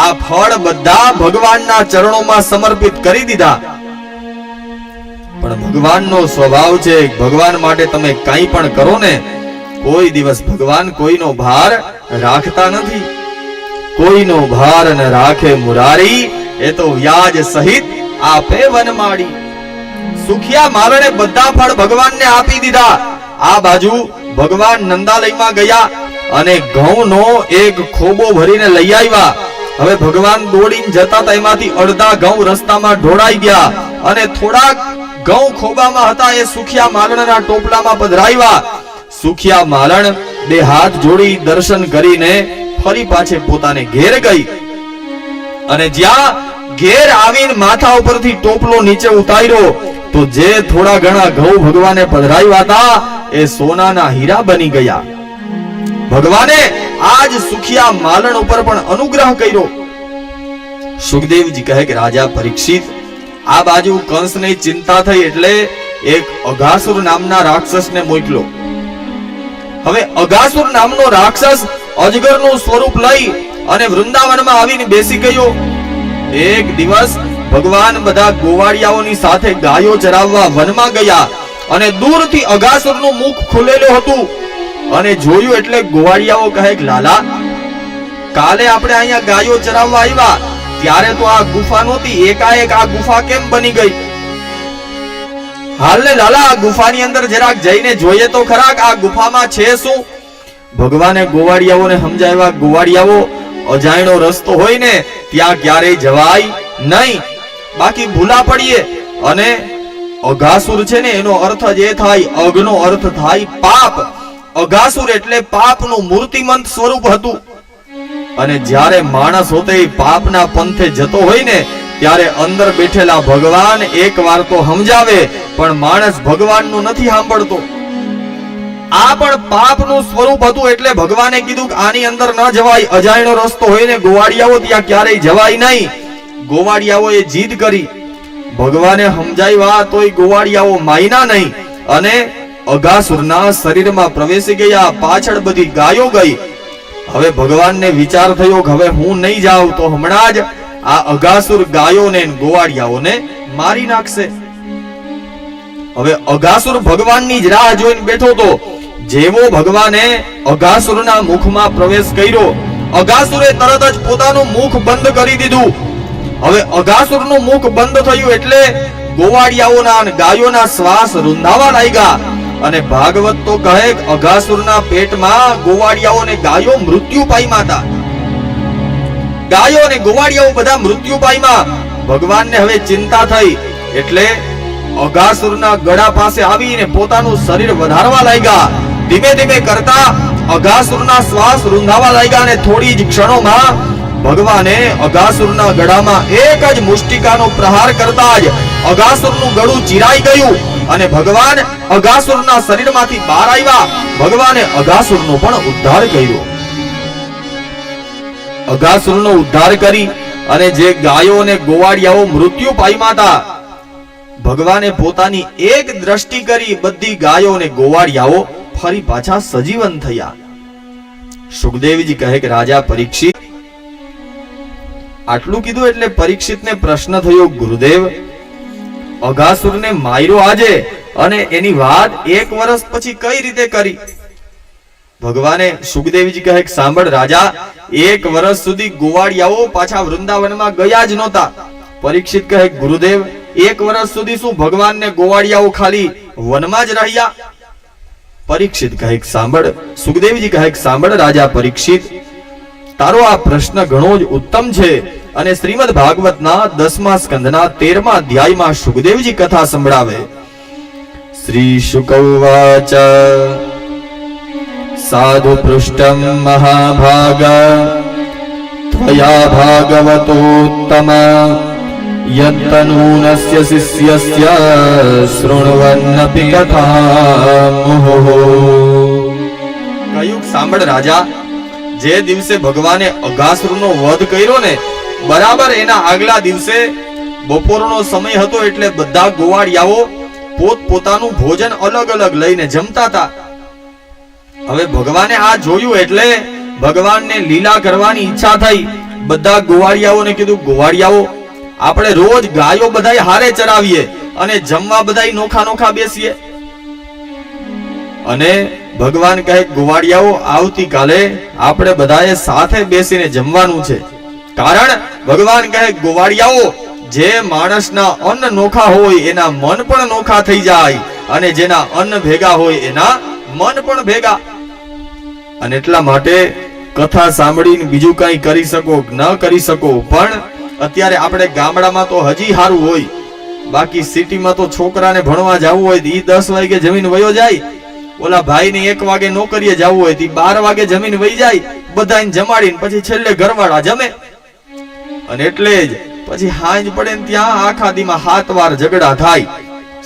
આ ફળ બધા ભગવાનના ચરણોમાં સમર્પિત કરી દીધા. પણ ભગવાનનો સ્વભાવ છે, ભગવાન માટે તમે કંઈ પણ કરો ને કોઈ દિવસ ભગવાન કોઈનો ભાર રાખતા નથી. કોઈનો ભાર ન રાખે મુરારી, એ તો વ્યાજ સહિત આપે વનમાળી. સુખિયા માલણે બધા ફળ ભગવાનને આપી દીધા. આ બાજુ ભગવાન નંદાલયમાં ગયા અને ઘઉંનો એક ખોબો ભરીને લઈ આવ્યા. હવે ભગવાન દોડીને જતા હતા, એમાંથી અડધા ઘઉં રસ્તામાં ઢોળાઈ ગયા અને થોડાક ઘઉં ખોબામાં હતા એ સુખિયા માલણના ટોપલામાં પધરાવ્યા. સુખિયા માલણ 2 હાથ જોડી દર્શન કરીને ફરી પાછે પોતાને ઘેર ગઈ અને જ્યાં ઘેર આવીને માથા ઉપરથી ટોપલો નીચે ઉતાર્યો તો જે થોડા ઘણા ઘઉં ભગવાને પધરાવ્યા હતા એ સોનાના હીરા બની ગયા. ભગવાને આજ સુખિયા માલણ ઉપર પણ અનુગ્રહ કર્યો. સુખદેવજી કહે કે રાજા પરીક્ષિત, આ બાજુ કંસને ચિંતા થઈ એટલે એક અઘાસુર નામના રાક્ષસને મોકલ્યો. હવે અઘાસુર નામનો રાક્ષસ અજગરનું સ્વરૂપ લઈ અને વૃંદાવનમાં આવીને બેસી ગયો. એક દિવસ ભગવાન બધા ગોવાળિયાઓની સાથે ગાયો ચરાવવા વનમાં ગયા અને દૂરથી અઘાસુરનું મુખ ખુલેલું હતું અને જોયું એટલે ગોવાળિયાઓ કહે કે લાલા, કાલે આપણે અહીંયા ગાયો ચરાવવા આવ્યા ત્યારે તો આ ગુફા નહોતી, એકાએક આ ગુફા કેમ બની ગઈ? હાલ ને લાલા, આ ગુફાની અંદર જરાક જઈને જોઈએ તો ખરા આ ગુફામાં છે શું? ભગવાને ગોવાળિયાઓને સમજાવ્યા, ગોવાળિયાઓ અજાણ્યો રસ્તો હોય ને ત્યાં ક્યારેય જવાય નહીં, બાકી ભૂલા પડીએ. અને અઘાસુર છે ને એનો અર્થ જ એ થાય, અઘનો અર્થ થાય પાપ. અઘાસુર એટલે પાપનું મૂર્તિમંત સ્વરૂપ હતું. અને જ્યારે માણસ હોતે પાપના પંથે જતો હોય ને ત્યારે અંદર બેઠેલા ભગવાન એકવાર તો સમજાવે પણ માણસ ભગવાનનું નથી સાંભળતો. આ પણ પાપનું સ્વરૂપ હતું એટલે ભગવાને કીધું કે આની અંદર ન જવાય, અજાણ્યો રસ્તો હોય ને ગોવાળિયાઓ ત્યાં ક્યારેય જવાય નહીં. ગોવાળિયાઓએ જીદ કરી, ભગવાને સમજાવ્યા તોય ગોવાળિયાઓ માન્યા નહીં અને અઘાસુરના શરીરમાં પ્રવેશી ગયા. પાછળ બધી ગાયો ગઈ. હવે ભગવાનને વિચાર થયો કે હવે હું નહીં જાઉં તો હમણાં જ આ અઘાસુર ગાયોને ગોવાળિયાઓને મારી નાખશે. હવે અઘાસુર ભગવાનની જ રાહ જોઈને બેઠો હતો. જેવો ભગવાને અઘાસુરના મુખમાં પ્રવેશ કર્યો, અઘાસુરે તરત જ પોતાનું મુખ બંધ કરી દીધું. હવે અઘાસુરનું મુખ બંધ થયું એટલે ગોવાળિયાઓના અને ગાયોના શ્વાસ રૂંધાવા લાગ્યા. અને ભાગવત તો કહે અઘાસુરના પેટમાં ગોવાળિયાઓ અને ગાયો મૃત્યુ પામ્યા હતા. ગાયો અને ગોવાળિયાઓ બધા મૃત્યુ પામ્યા. ભગવાનને હવે ચિંતા થઈ એટલે અઘાસુરના ગળા પાસે આવીને પોતાનું શરીર વધારવા લાગ્યા. ધીમે ધીમે કરતા અઘાસુરના શ્વાસ રૂંધાવા લાગ્યા અને થોડી જ ક્ષણોમાં ભગવાને અઘાસુરના ગળામાં એક જ મુષ્ટિકાનો પ્રહાર કરતા જ અઘાસુરનું ગળું ચીરાઈ ગયું અને ભગવાન અઘાસુરના શરીરમાંથી બહાર આવ્યા. ભગવાને અઘાસુરનો પણ ઉદ્ધાર કર્યો. અઘાસુરનો ઉદ્ધાર કરી અને જે ગાયો અને ગોવાળિયાઓ મૃત્યુ પામ્યા હતા, ભગવાને પોતાની એક દ્રષ્ટિ કરી બધી ગાયો અને ગોવાળિયાઓ ફરી પાછા સજીવન થયા. સુખદેવજી કહે કે રાજા પરીક્ષિત, આટલું કીધું એટલે પરીક્ષિતને પ્રશ્ન થયો, ગુરુદેવ, અઘાસુરને માર્યો આજે અને એની વાત 1 વર્ષ પછી કઈ રીતે કરી? ભગવાને સુખદેવજી કહે કે સાંભળ રાજા, 1 વર્ષ સુધી ગોવાળિયાઓ પાછા વૃંદાવનમાં ગયા જ નહોતા. પરીક્ષિત કહે ગુરુદેવ, 1 વર્ષ સુધી શું ભગવાનને ગોવાળિયાઓ ખાલી વનમાં જ રહ્યા? પરીક્ષિત કહે સાંભળ, સુખદેવજી કહે સાંભળ રાજા પરીક્ષિત, તારો આ પ્રશ્ન ઘણો જ ઉત્તમ છે અને શ્રીમદ ભાગવતના 10મા સ્કંદના 13મા અધ્યાયમાં સુખદેવજી કથા સંભળાવે. શ્રી શુકવાચ સાધુ પૃષ્ઠમ મહાભાગા ત્વયા ભાગવતોત્તમ યત્તનૂનસ્ય શિષ્યસ્ય શૃણવન્નપિ કથામુહુ. કહ્યું સાંભળ રાજા, જે દિવસે ભગવાને અઘાસુરનો વધ કર્યો ને, બરાબર એના આગલા દિવસે બપોરનો સમય હતો એટલે બધા ગોવાળિયાઓ પોતપોતાનું ભોજન અલગ અલગ લઈને જમતા હતા. હવે ભગવાને આ જોયું એટલે ભગવાનને લીલા કરવાની ઈચ્છા થઈ. બધા ગોવાળિયાઓને કીધું, ગોવાળિયાઓ, આપણે રોજ ગાયો બધાય હારે ચરાવીએ અને જમવા બધાય નોખા નોખા બેસીએ. અને ભગવાન કહે, ગોવાળિયાઓ, આવતીકાલે આપણે બધાએ સાથે બેસીને જમવાનું છે. કારણ ભગવાન કહે, ગોવાળિયાઓ, જે માણસના અન્ન નોખા હોય એના મન પણ નોખા થઈ જાય અને જેના અન્ન ભેગા હોય એના મન પણ ભેગા. અને એટલા માટે કથા સાંભળીને બીજું કઈ કરી શકો ન કરી શકો, પણ અત્યારે આપણે ગામડામાં તો હજી સારું હોય. બાકી સિટીમાં તો છોકરાને ભણવા જવું હોય ઈ 10 વાગે જમીન વયો જાય, ઓલા ભાઈને 1 વાગે નોકરીએ જવું હોય તી 12 વાગે જમીન વહી જાય, બધાને જમાડીને પછી છેલ્લે ઘરવાળા જમે. અને એટલે જ પછી હાંજ પડે ને ત્યાં આખા દીમાં 7 વાર ઝઘડા થાય.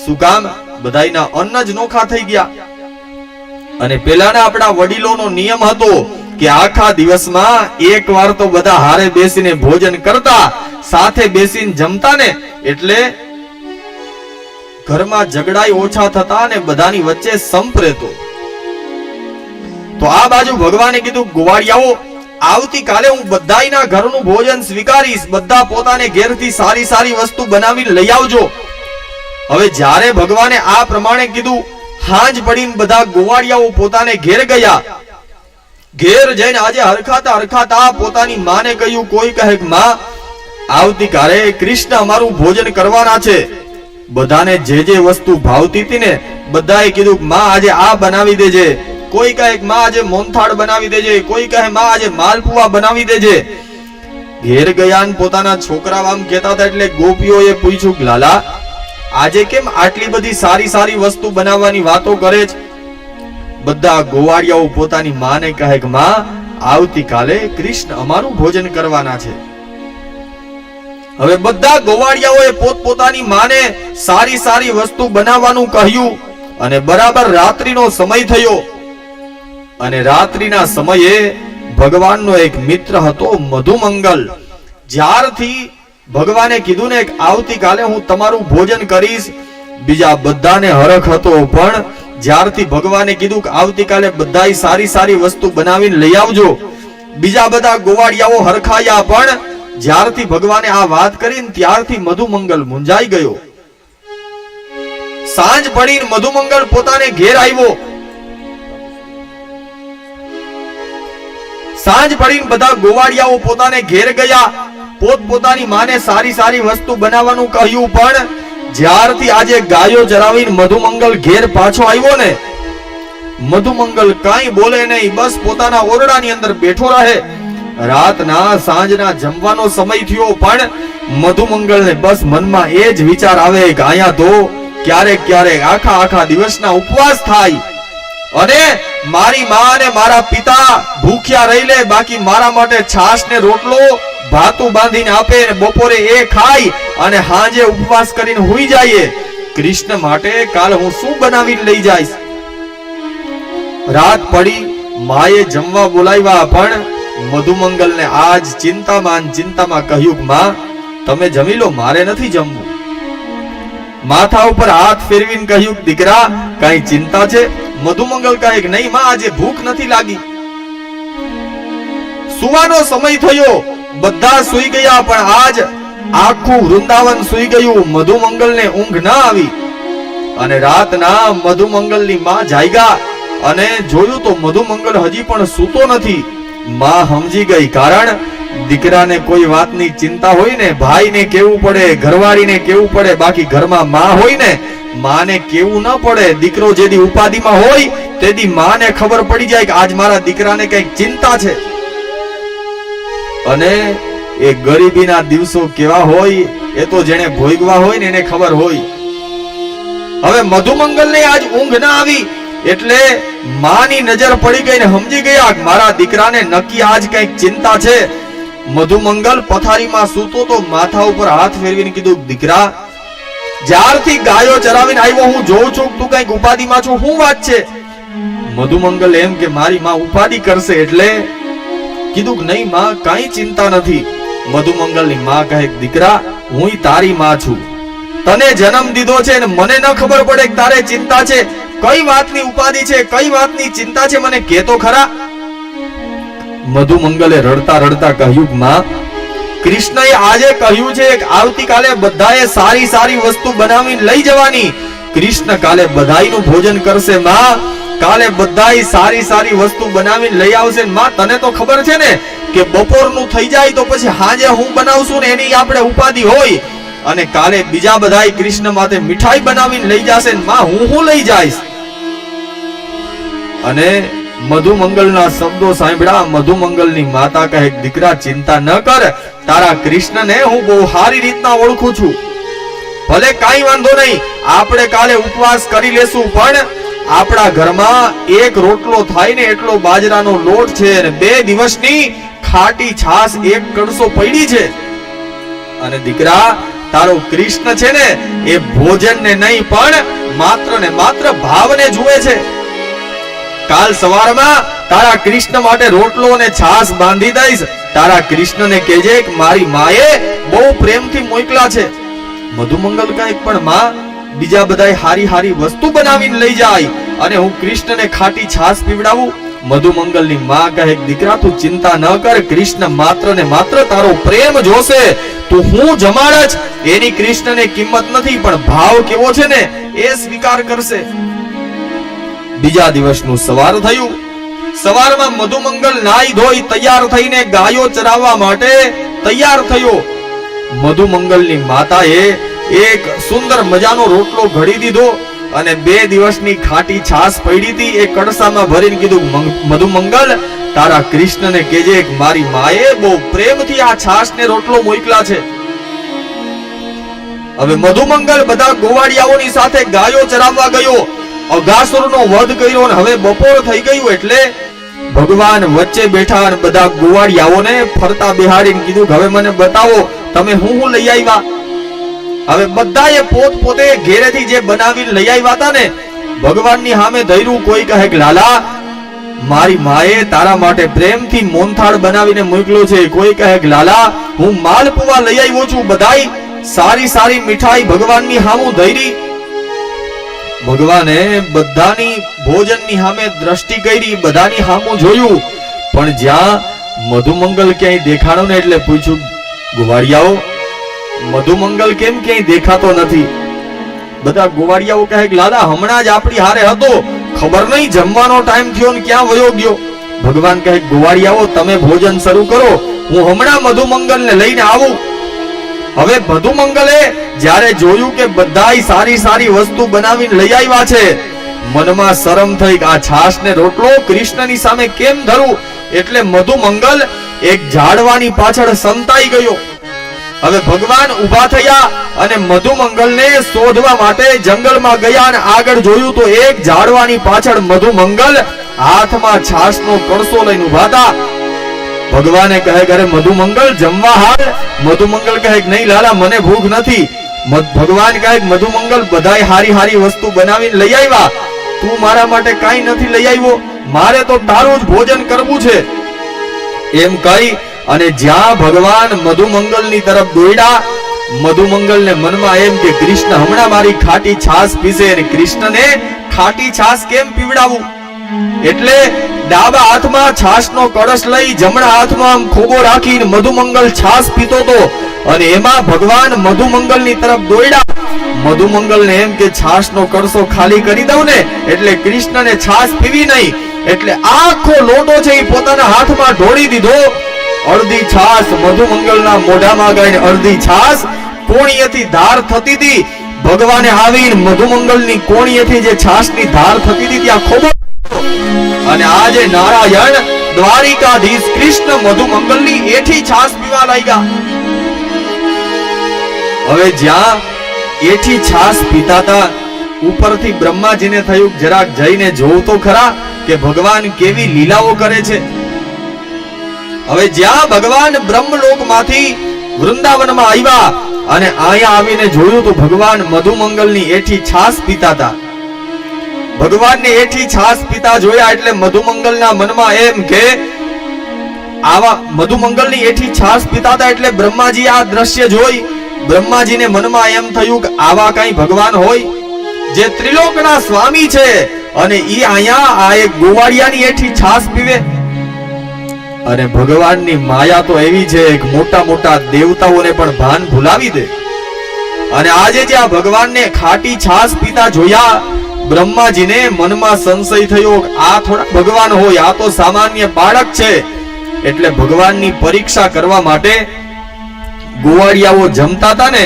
શું કામ? બધાયના અન્ન જ નોખા થઈ ગયા. અને પેલાના આપણા વડીલોનો નિયમ હતો કે આખા દિવસમાં 1 વાર તો બધા હારે બેસીને ભોજન કરતા, સાથે બેસીને જમતા ને, એટલે ઘરમાં ઝઘડાઈ ઓછા થતા અને બધાની વચ્ચે સંપ રહેતો. તો આ બાજુ ભગવાને કીધું, ગોવાળિયાઓ, આવતીકાલે હું બધાયના ઘરનું ભોજન સ્વીકારીશ, બધા પોતાને ઘેરથી સારી સારી વસ્તુ બનાવીને લઈ આવજો. હવે જ્યારે ભગવાને આ પ્રમાણે કીધું, હાંજ પડીને બધા ગોવાળિયાઓ પોતાને ઘેર ગયા. ઘેર જઈને આજે હરખાતા હરખાતા પોતાની માને કહ્યું, કોઈ કહે માં, આવતીકાલે કૃષ્ણ અમારું ભોજન કરવાના છે. બધાને જે જે વસ્તુ ભાવતી હતી ને બધાએ કીધું, માં આજે આ બનાવી દેજે. કોઈ કહે માં આજે મોનથાળ બનાવી દેજે, કોઈ કહે માં આજે માલપુઆ બનાવી દેજે. ઘેર ગયા ને પોતાના છોકરા આમ કહેતા હતા એટલે ગોપીઓએ પૂછ્યું, લાલા, આજે કેમ આટલી બધી સારી સારી વસ્તુ બનાવવાની વાતો કરે છે? બધા ગોવાળિયાઓ પોતાની માને કહે કે માં, આવતીકાલે કૃષ્ણ અમારું ભોજન કરવાના છે. હવે બધા ગોવાળિયાઓએ પોતપોતાની માને સારી સારી વસ્તુ બનાવવાનું કહ્યું અને બરાબર રાત્રિનો સમય થયો. અને રાત્રિના સમયે ભગવાનનો એક મિત્ર હતો મધુમંગલ. જ્યારથી ભગવાને કીધું ને આવતીકાલે હું તમારું ભોજન કરીશ, બીજા બધાને હરખ હતો, પણ જ્યારથી ભગવાને કીધું કે આવતીકાલે બધાય સારી સારી વસ્તુ બનાવીને લઈ આવજો, બીજા બધા ગોવાળિયાઓ હરખાયા. પણ જ્યારથી ભગવાને આ વાત કરીને ત્યારથી મધુમંગલ મુંજાઈ ગયો. સાંજ પડીને મધુમંગલ પોતાને ઘેર આવ્યો. સાંજ પડીને બધા ગોવાળિયાઓ પોતાને ઘેર ગયા, પોતપોતાની માને સારી સારી વસ્તુ બનાવવાનું કહ્યું. પણ જ્યારથી આજે ગાયો ચરાવીને મધુમંગલ ઘેર પાછો આવ્યો ને, મધુમંગલ કાંઈ બોલે નહીં, બસ પોતાના ઓરડાની અંદર બેઠો રહે. રાતના સાંજના જમવાનો સમય થયો, પણ મધુમંગલને બસ મનમાં એ જ વિચાર આવે કે અહીંયા તો ક્યારેક ક્યારેક આખા દિવસના ઉપવાસ થાય અને મારી માં અને મારા પિતા ભૂખ્યા રહી લે, બાકી મારા માટે છાશ ને રોટલો ભાતું બાંધીને આપે, બપોરે એ ખાય અને હાંજે ઉપવાસ કરીને હુઈ જાય. કૃષ્ણ માટે કાલ હું શું બનાવીને લઈ જઈશ? રાત પડી, માએ જમવા બોલાવ્યા, પણ મધુમંગલને આજ ચિંતામાં કહ્યું, માં તમે જમી લો, મારે નથી જમવું. માથા ઉપર હાથ ફેરવીને કહ્યું, દીકરા કઈ ચિંતા છે? મધુમંગલ કહે કે નહીં માં, આજે ભૂખ નથી લાગી. સુવાનો સમય થયો, બધા સૂઈ ગયા, પણ આજ આખું વૃંદાવન સૂઈ ગયું. મધુમંગલને ઊંઘ ના આવી અને રાતના મધુમંગલની માં જાગ્યા અને જોયું તો મધુમંગલ હજી પણ સૂતો નથી. માં સમજી ગઈ, કારણ દીકરાને કોઈ વાતની ચિંતા હોય ને, ભાઈને કેવું પડે, ઘરવાળીને કેવું પડે, બાકી ઘરમાં માં હોય ને, માને કેવું ન પડે. દીકરો જેદી ઉપાધિમાં હોય તેદી માને ખબર પડી જાય કે આજ મારા દીકરાને કઈક ચિંતા છે. અને એ ગરીબીના દિવસો કેવા હોય એ તો જેને ભોગવા હોય ને એને ખબર હોય. હવે મધુમંગલને આજ ઊંઘ ના આવી એટલે માની નજર પડી ગઈ ને સમજી ગયા કે મારા દીકરાને નક્કી આજ કઈક ચિંતા છે. મધુમંગલ પથારીમાં સૂતો તો માથા ઉપર હાથ ફેરવીને કીધું, દીકરા જ્યારથી ગાયો ચરાવીને આવ્યો હું જોઉં છું તું કઈક ઉપાધિમાં છું, શું વાત છે? મધુમંગલ એમ કે મારી માં ઉપાધિ કરશે એટલે કીધું કે નહીં માં, કઈ ચિંતા નથી. મધુમંગલની માં કહે, દીકરા હું તારી માં છું, તને જન્મ દીધો છે ને મને ન ખબર પડે કે તારે ચિંતા છે? કઈ વાતની ઉપાધિ છે, કઈ વાતની ચિંતા છે, મને કે તો ખરા. મધુમંગલે રડતા રડતા કહ્યું, માં કૃષ્ણએ આજે કહ્યું છે કે આવતીકાલે બધાએ સારી સારી વસ્તુ બનાવીને લઈ જવાની. કૃષ્ણ કાલે બધાયનું ભોજન કરશે માં, કાલે બધાય સારી સારી વસ્તુ બનાવીને લઈ આવશે. માં તને તો ખબર છે ને કે બપોરનું થઈ જાય તો પછી હાજે હું બનાવશું ને એની આપણે ઉપાધિ હોય, અને કાલે બીજા બધાય કૃષ્ણ માટે મીઠાઈ બનાવીને લઈ જશે. માં હું લઈ જઈશ. અને મધુમંગલના શબ્દો સાંભળ્યા. મધુમંગલની માતા કહે, દીકરા ચિંતા ન કર, તારા કૃષ્ણને હું બહુ સારી રીતના ઓળખું છું. ભલે કાઈ વાંધો નહીં, આપણે કાલે ઉપવાસ કરી લેશું, પણ આપણા ઘરમાં એક રોટલો થાય ને એટલો બાજરાનો લોટ છે અને 2 દિવસની ખાટી છાશ એક કડસો પડી છે. અને દીકરા તારો કૃષ્ણ છે ને એ ભોજનને નહીં પણ માત્ર ને માત્ર ભાવને જુએ છે. કાલ સવારમાં તારા કૃષ્ણ માટે રોટલો અને છાશ બાંધી દઈશ. તારા કૃષ્ણને કહેજે કે મારી માએ બહુ પ્રેમથી મોકલા છે. મધુમંગલ કહે, પણ માં બીજા બધાય હારી હારી વસ્તુ બનાવીને લઈ જાય અને હું કૃષ્ણને ખાટી છાશ પીવડાવું. મધુમંગલની માં કહે, દીકરા તું ચિંતા ન કર, કૃષ્ણ માત્ર ને માત્ર તારો પ્રેમ જોશે. તું હું જમાડ જ એની કૃષ્ણને કિંમત નથી, પણ ભાવ કેવો છે ને એ સ્વીકાર કરશે. બીજા દિવસનું સવાર થયું. સવારમાં મધુમંગલ નાઈ ધોઈ તૈયાર થઈને ગાયો ચરાવવા માટે તૈયાર થયો. મધુમંગલની માતાએ એક સુંદર મજાનો રોટલો ઘડી દીધો અને 2 દિવસની ખાટી છાશ પડી હતી એ કડસામાં ભરીને કીધું, મધુમંગલ તારા કૃષ્ણને કહેજે કે મારી માએ બહુ પ્રેમથી આ છાશ ને રોટલો મોકલા છે. હવે મધુમંગલ બધા ગોવાળિયાઓની સાથે ગાયો ચરાવવા ગયો. અઘાસુરનો વધ કર્યો અને હવે બપોર થઈ ગયું એટલે ભગવાન વચ્ચે બેઠા અને બધા ગોવાળિયાઓને ફરતા બેહાડીને કીધું, હવે મને બતાવો તમે હું લઈ આવ્યા. હવે બધાએ પોતે ઘેરેથી જે બનાવીને લઈ આવ્યા હતા ને ભગવાનની સામે ધર્યું. કોઈ કહે કે લાલા મારી માએ તારા માટે પ્રેમથી મોનથાળ બનાવીને મોકલ્યો છે. કોઈ કહે કે લાલા હું માલપુવા લઈ આવ્યો છું. બધાય સારી સારી મીઠાઈ ભગવાનની સામું ધરી. ભગવાને બધાની ભોજનની સામે દ્રષ્ટિ કરી, બધાની સામું જોયું, પણ જ્યાં મધુમંગલ ક્યાંય દેખાણો ને એટલે પૂછ્યું, ગોવાળિયાઓ મધુમંગલ કેમ ક્યાંય દેખાતો નથી? બધા ગોવાળિયાઓ કહે કે લાલા હમણાં જ આપણી હારે હતો, ખબર નહીં જમવાનો ટાઈમ થયો ને ક્યાં વયો ગયો. ભગવાન કહે, ગોવાળિયાઓ તમે ભોજન શરૂ કરો, હું હમણાં મધુમંગલને લઈને આવું. હવે મધુમંગલે જ્યારે જોયું કે બધાય સારી સારી વસ્તુ બનાવીને લઈ આવ્યા છે, મનમાં શરમ થઈ કે આ છાશ ને રોટલો કૃષ્ણની સામે કેમ ધરું. એટલે મધુમંગલ એક ઝાડવાની પાછળ સંતાઈ ગયો હવે ભગવાન ઊભા થયા અને મધુમંગલને શોધવા માટે જંગલમાં ગયા અને આગળ જોયું તો એક ઝાડવાની પાછળ મધુમંગલ હાથમાં છાશનો કળશો લઈને ઊભા હતા. ભગવાને કહે ઘરે મધુમંગલ જમવા હાલ. મધુમંગલ કહે નહીં લાલા મને ભૂખ નથી. ભગવાન કહે મધુમંગલ બધાય હારી હારી વસ્તુ બનાવીને લઈ આવ્યા, તું મારા માટે કાઈ નથી લઈ આવ્યો, મારે તો તારું જ ભોજન કરવું છે. એમ કહી અને જ્યાં ભગવાન મધુમંગલની તરફ દોડ્યા, મધુમંગલને મનમાં એમ કે કૃષ્ણ હમણાં મારી ખાટી છાશ પીશે અને કૃષ્ણને ખાટી છાશ કેમ પીવડાવું. એટલે ડાબા હાથમાં છાશનો કળશ લઈ જમણા હાથમાં આમ ખોબો રાખીને મધુમંગલ છાશ પીતો હતો અને એમાં ભગવાન મધુમંગલની તરફ દોડ્યા. મધુમંગલને એમ કે છાશનો કળશો ખાલી કરી દઉં ને એટલે કૃષ્ણને છાશ પીવી નહીં. એટલે આખો લોટો છે એ પોતાના હાથમાં ઢોળી દીધો. અડધી છાશ મધુમંગલના મોઢામાં ગઈને અડધી છાશ કોણીએથી ધાર થતી હતી. ભગવાને આવીને મધુમંગલની કોણીએથી જે છાશની ધાર થતી હતી ત્યાં ખોબો અને આજે નારાયણ દ્વારિકાધીશ કૃષ્ણ મધુમંગલની એઠી છાશ પીવા લાગ્યા. હવે જ્યાં એઠી છાશ પીતા હતા ઉપરથી બ્રહ્માજીને થયું જરાક જઈને જોવું તો ખરા કે ભગવાન કેવી લીલાઓ કરે છે. હવે જ્યાં ભગવાન બ્રહ્મલોકમાંથી વૃંદાવનમાં આવ્યા અને અહીંયા આવીને જોયું તો ભગવાન મધુમંગલની એઠી છાશ પીતા હતા. ભગવાનને એઠી છાશ પીતા જોયા એટલે મધુમંગલના મનમાં એમ કે આવા મધુમંગલની એઠી છાશ પીતા હતા એટલે બ્રહ્માજી આ દ્રશ્ય જોઈ બ્રહ્માજીને મનમાં એમ થયું કે આવા કઈ ભગવાન હોય જે ત્રિલોકના સ્વામી છે અને ઈ અહીંયા આ એક ગોવાળિયાની એઠી છાશ પીવે. અને ભગવાનની માયા તો એવી છે કે મોટા મોટા દેવતાઓને પણ ભાન ભૂલાવી દે. અને આજે જે આ ભગવાનને ખાટી છાશ પીતા જોયા બ્રહ્માજીને મનમાં સંશય થયો આ થોડા ભગવાન હોય, આ તો સામાન્ય બાળક છે. એટલે ભગવાનની પરીક્ષા કરવા માટે ગોવાળિયાઓ જમતા હતા ને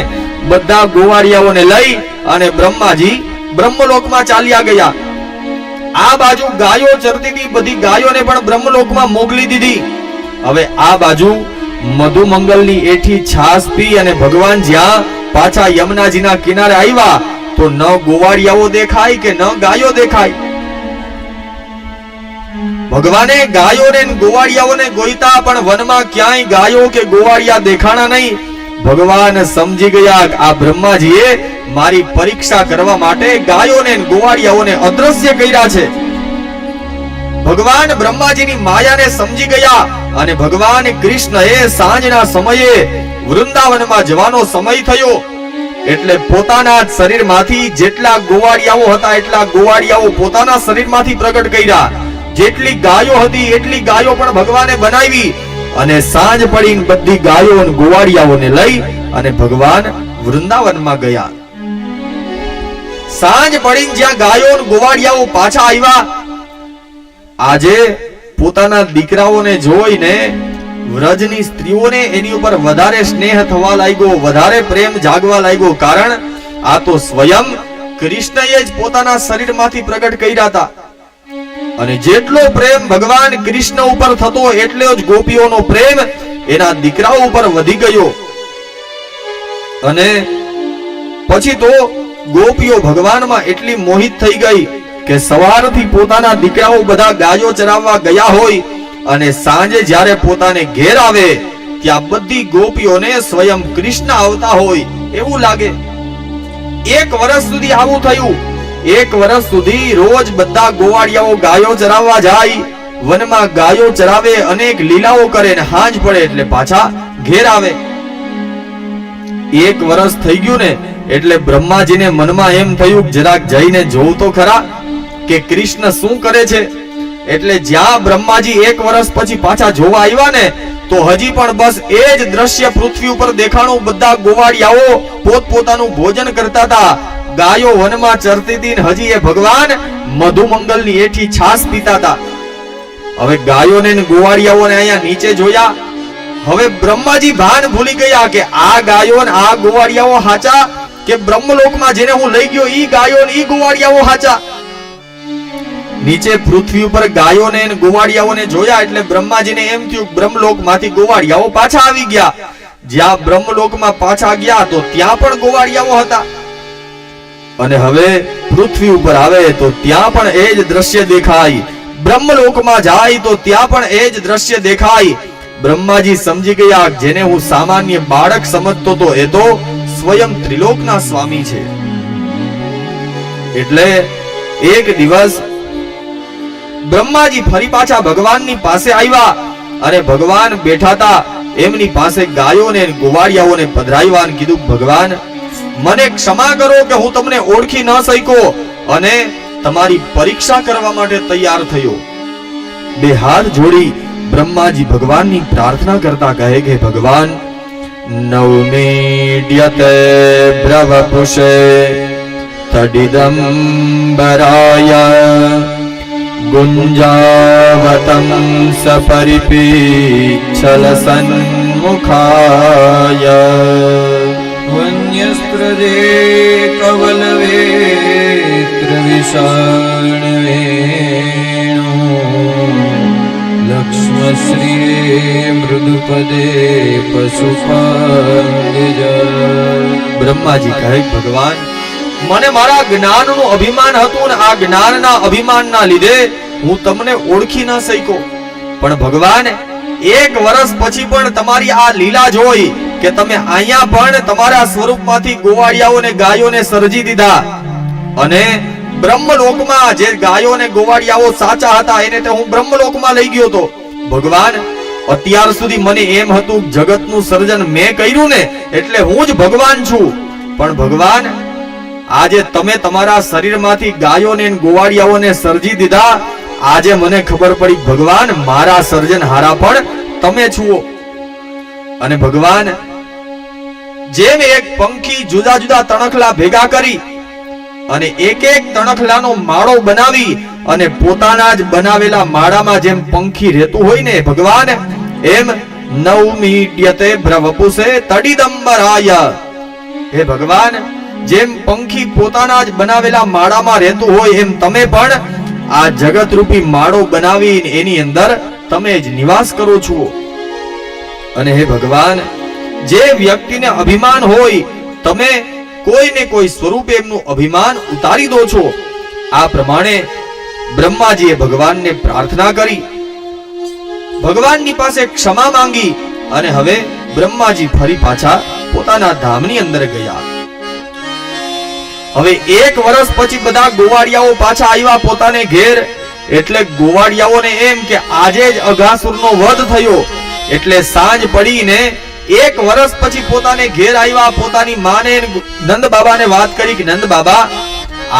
બધા ગોવાળિયાઓને લઈ અને બ્રહ્માજી બ્રહ્મલોકમાં ચાલ્યા ગયા. આ બાજુ ગાયો ચરતી હતી, બધી ગાયોને પણ બ્રહ્મલોકમાં મોકલી દીધી. હવે આ બાજુ મધુમંગલની એઠી છાશ પી અને ભગવાન જ્યાં પાછા યમુનાજીના કિનારે આવ્યા તો ન ગોવાળિયાઓ દેખાય કે ન ગાયો દેખાય. ભગવાને ગાયોને ગોવાળિયાઓને ગોઈતા પણ વનમાં ક્યાંય ગાયો કે ગોવાળિયા દેખાણા નહીં. ભગવાન સમજી ગયા આ બ્રહ્માજીએ મારી પરીક્ષા કરવા માટે ગાયોને ગોવાળિયાઓને અદ્રશ્ય કર્યા છે. ભગવાન બ્રહ્માજીની માયાને સમજી ગયા અને ભગવાન કૃષ્ણએ સાંજના સમયે વૃંદાવનમાં જવાનો સમય થયો એટલે પોતાના શરીરમાંથી જેટલા ગોવાળિયાઓ હતા એટલા ગોવાળિયાઓ પોતાના શરીરમાંથી પ્રગટ કર્યા. જેટલી ગાયો હતી એટલી ગાયો પણ ભગવાને બનાવી અને સાંજ પડીને બધી ગાયો અને ગોવાળિયાઓને લઈ અને ભગવાન વૃંદાવનમાં ગયા. સાંજ પડીને જ્યાં ગાયો અને ગોવાળિયાઓ પાછા આવ્યા આજે પોતાના દીકરાઓને જોઈને વ્રજની સ્ત્રીઓને એની ઉપર વધારે સ્નેહ થવા લાગ્યો, વધારે પ્રેમ જાગવા લાગ્યો. કારણ આ તો સ્વયં કૃષ્ણએ જ પોતાના શરીરમાંથી પ્રગટ કર્યા હતા. અને જેટલો પ્રેમ ભગવાન કૃષ્ણ ઉપર થતો એટલો જ ગોપીઓનો પ્રેમ એના દીકરાઓ ઉપર વધી ગયો. અને પછી તો ગોપીઓ ભગવાનમાં એટલી મોહિત થઈ ગઈ કે સવારથી પોતાના દીકરાઓ બધા ગાયો ચરાવવા ગયા હોય અને સાંજે જ્યારે પોતાને ઘેર આવે ત્યાં બધી ગોપીઓને સ્વયં કૃષ્ણ આવતા હોય એવું લાગે. એક વર્ષ સુધી આવું થયું. એક વર્ષ સુધી રોજ બધા ગોવાળિયાઓ ગાયો ચરાવવા જાય, વનમાં ગાયો ચરાવે, અનેક લીલાઓ કરે ને હાંજ પડે એટલે પાછા ઘેર આવે. એક વર્ષ થઈ ગયું ને એટલે બ્રહ્માજીને મનમાં એમ થયું જરાક જઈને જોઉં તો ખરા કે કૃષ્ણ શું કરે છે. એટલે જ્યાં બ્રહ્માજી એક વર્ષ પછી પાછા જોવા આવ્યા ને તો હજી પણ બસ એ જ દ્રશ્ય પૃથ્વી ઉપર દેખાણું. બધા ગોવાળિયાઓ પોતપોતાનું ભોજન કરતા હતા, ગાયો વનમાં ચરતી હતી ને હજી એ ભગવાન મધુમંગલની એઠી છાશ પીતા હતા. હવે ગાયોને ને ગોવાળિયાઓને અહીંયા નીચે જોયા. હવે બ્રહ્માજી ભાન ભૂલી ગયા કે આ ગાયો ને આ ગોવાળિયાઓ હાચા કે બ્રહ્મલોકમાં જેને હું લઈ ગયો ઈ ગાયો ને ઈ ગોવાળિયાઓ હાચા. નીચે પૃથ્વી ઉપર ગાયોને અને ગોવાળિયાઓને જોયા એટલે બ્રહ્માજીને એમ થયું બ્રહ્મલોકમાંથી ગોવાળિયાઓ પાછા આવી ગયા. જ્યાં બ્રહ્મલોકમાં પાછા ગયા તો ત્યાં પણ ગોવાળિયાઓ હતા, અને હવે પૃથ્વી ઉપર આવે તો ત્યાં પણ એ જ દ્રશ્ય દેખાય, બ્રહ્મલોકમાં જાય તો ત્યાં પણ એ જ દ્રશ્ય દેખાય. બ્રહ્માજી સમજી ગયા, જેને હું સામાન્ય બાળક સમજતો તો એ તો સ્વયં ત્રિલોકના સ્વામી છે. એટલે એક દિવસ બ્રહ્માજી ફરી પાછા ભગવાનની પાસે આવ્યા, અને ભગવાન બેઠા હતા, એમની પાસે ગાયોને ગોવાળિયાઓને પધરાવ્યા અને કીધું, ભગવાન મને ક્ષમા કરો કે હું તમને ઓળખી ન શક્યો અને તમારી પરીક્ષા કરવા માટે તૈયાર થયો. બે હાથ જોડી બ્રહ્માજી ભગવાનની પ્રાર્થના કરતા કહે કે ભગવાન, નવમીડ્યતે બ્રવપુષે તડિદંબરાય ગુંજાવતં સપરિપીચ્છલ સન્મુખાય વન્યસ્પ્રદે કવલવેત્ર વિષાણવેણો લક્ષ્મશ્રીએ મૃદુપદે પશુપાંગજ. બ્રહ્માજી કહે, ભગવાન મને મારા જ્ઞાનનું અભિમાન હતું, અને આ જ્ઞાનના અભિમાનના લીધે હું તમને ઓળખી ન શક્યો. પણ ભગવાન, એક વર્ષ પછી પણ તમારી આ લીલા જોઈ કે તમે અહીંયા પણ તમારા સ્વરૂપમાંથી ગોવાળિયાઓ ને ગાયોને સર્જી દીધા, અને બ્રહ્મલોકમાં જે ગાયો ને ગોવાળિયાઓ સાચા હતા એને તો હું બ્રહ્મલોકમાં લઈ ગયો તો. ભગવાન, અત્યાર સુધી મને એમ હતું જગતનું સર્જન મેં કર્યું ને એટલે હું જ ભગવાન છું. પણ ભગવાન, આજે તમે તમારા શરીરમાંથી ગાયોને ગોવાળિયાઓને સર્જી દીધા, આજે મને ખબર પડી ભગવાન, મારા સર્જનહારા પણ તમે છો. અને ભગવાન, જેમ એક પંખી જુદા જુદા તણખલા ભેગા કરી અને એક એક તણખલાનો માળો બનાવી અને પોતાના જ બનાવેલા માળામાં જેમ પંખી રહેતું હોય ને ભગવાન, એમ નવમીડ્યતે બ્રવપુષે તડિદંબરાય. હે ભગવાન, જેમ પંખી પોતાના જ બનાવેલા માળામાં રહેતું હોય એમ તમે પણ આ જગત રૂપી માળો બનાવીને એની અંદર તમે જ નિવાસ કરો છો. અને હે ભગવાન, જે વ્યક્તિને અભિમાન હોય તમે કોઈને કોઈ સ્વરૂપે એમનું અભિમાન ઉતારી દો છો. આ પ્રમાણે બ્રહ્માજીએ ભગવાનને પ્રાર્થના કરી, ભગવાનની પાસે ક્ષમા માંગી, અને હવે બ્રહ્માજી ફરી પાછા પોતાના ધામની અંદર ગયા. હવે એક વર્ષ પછી બધા ગોવાળિયાઓ પાછા આવ્યા પોતાને ઘેર. એટલે ગોવાળિયાઓને એમ કે આજે જ અઘાસુરનો વધ થયો. એટલે સાંજ પડીને એક વર્ષ પછી પોતાને ઘેર આવ્યા, પોતાની માને નંદ બાબાને વાત કરી કે નંદ બાબા,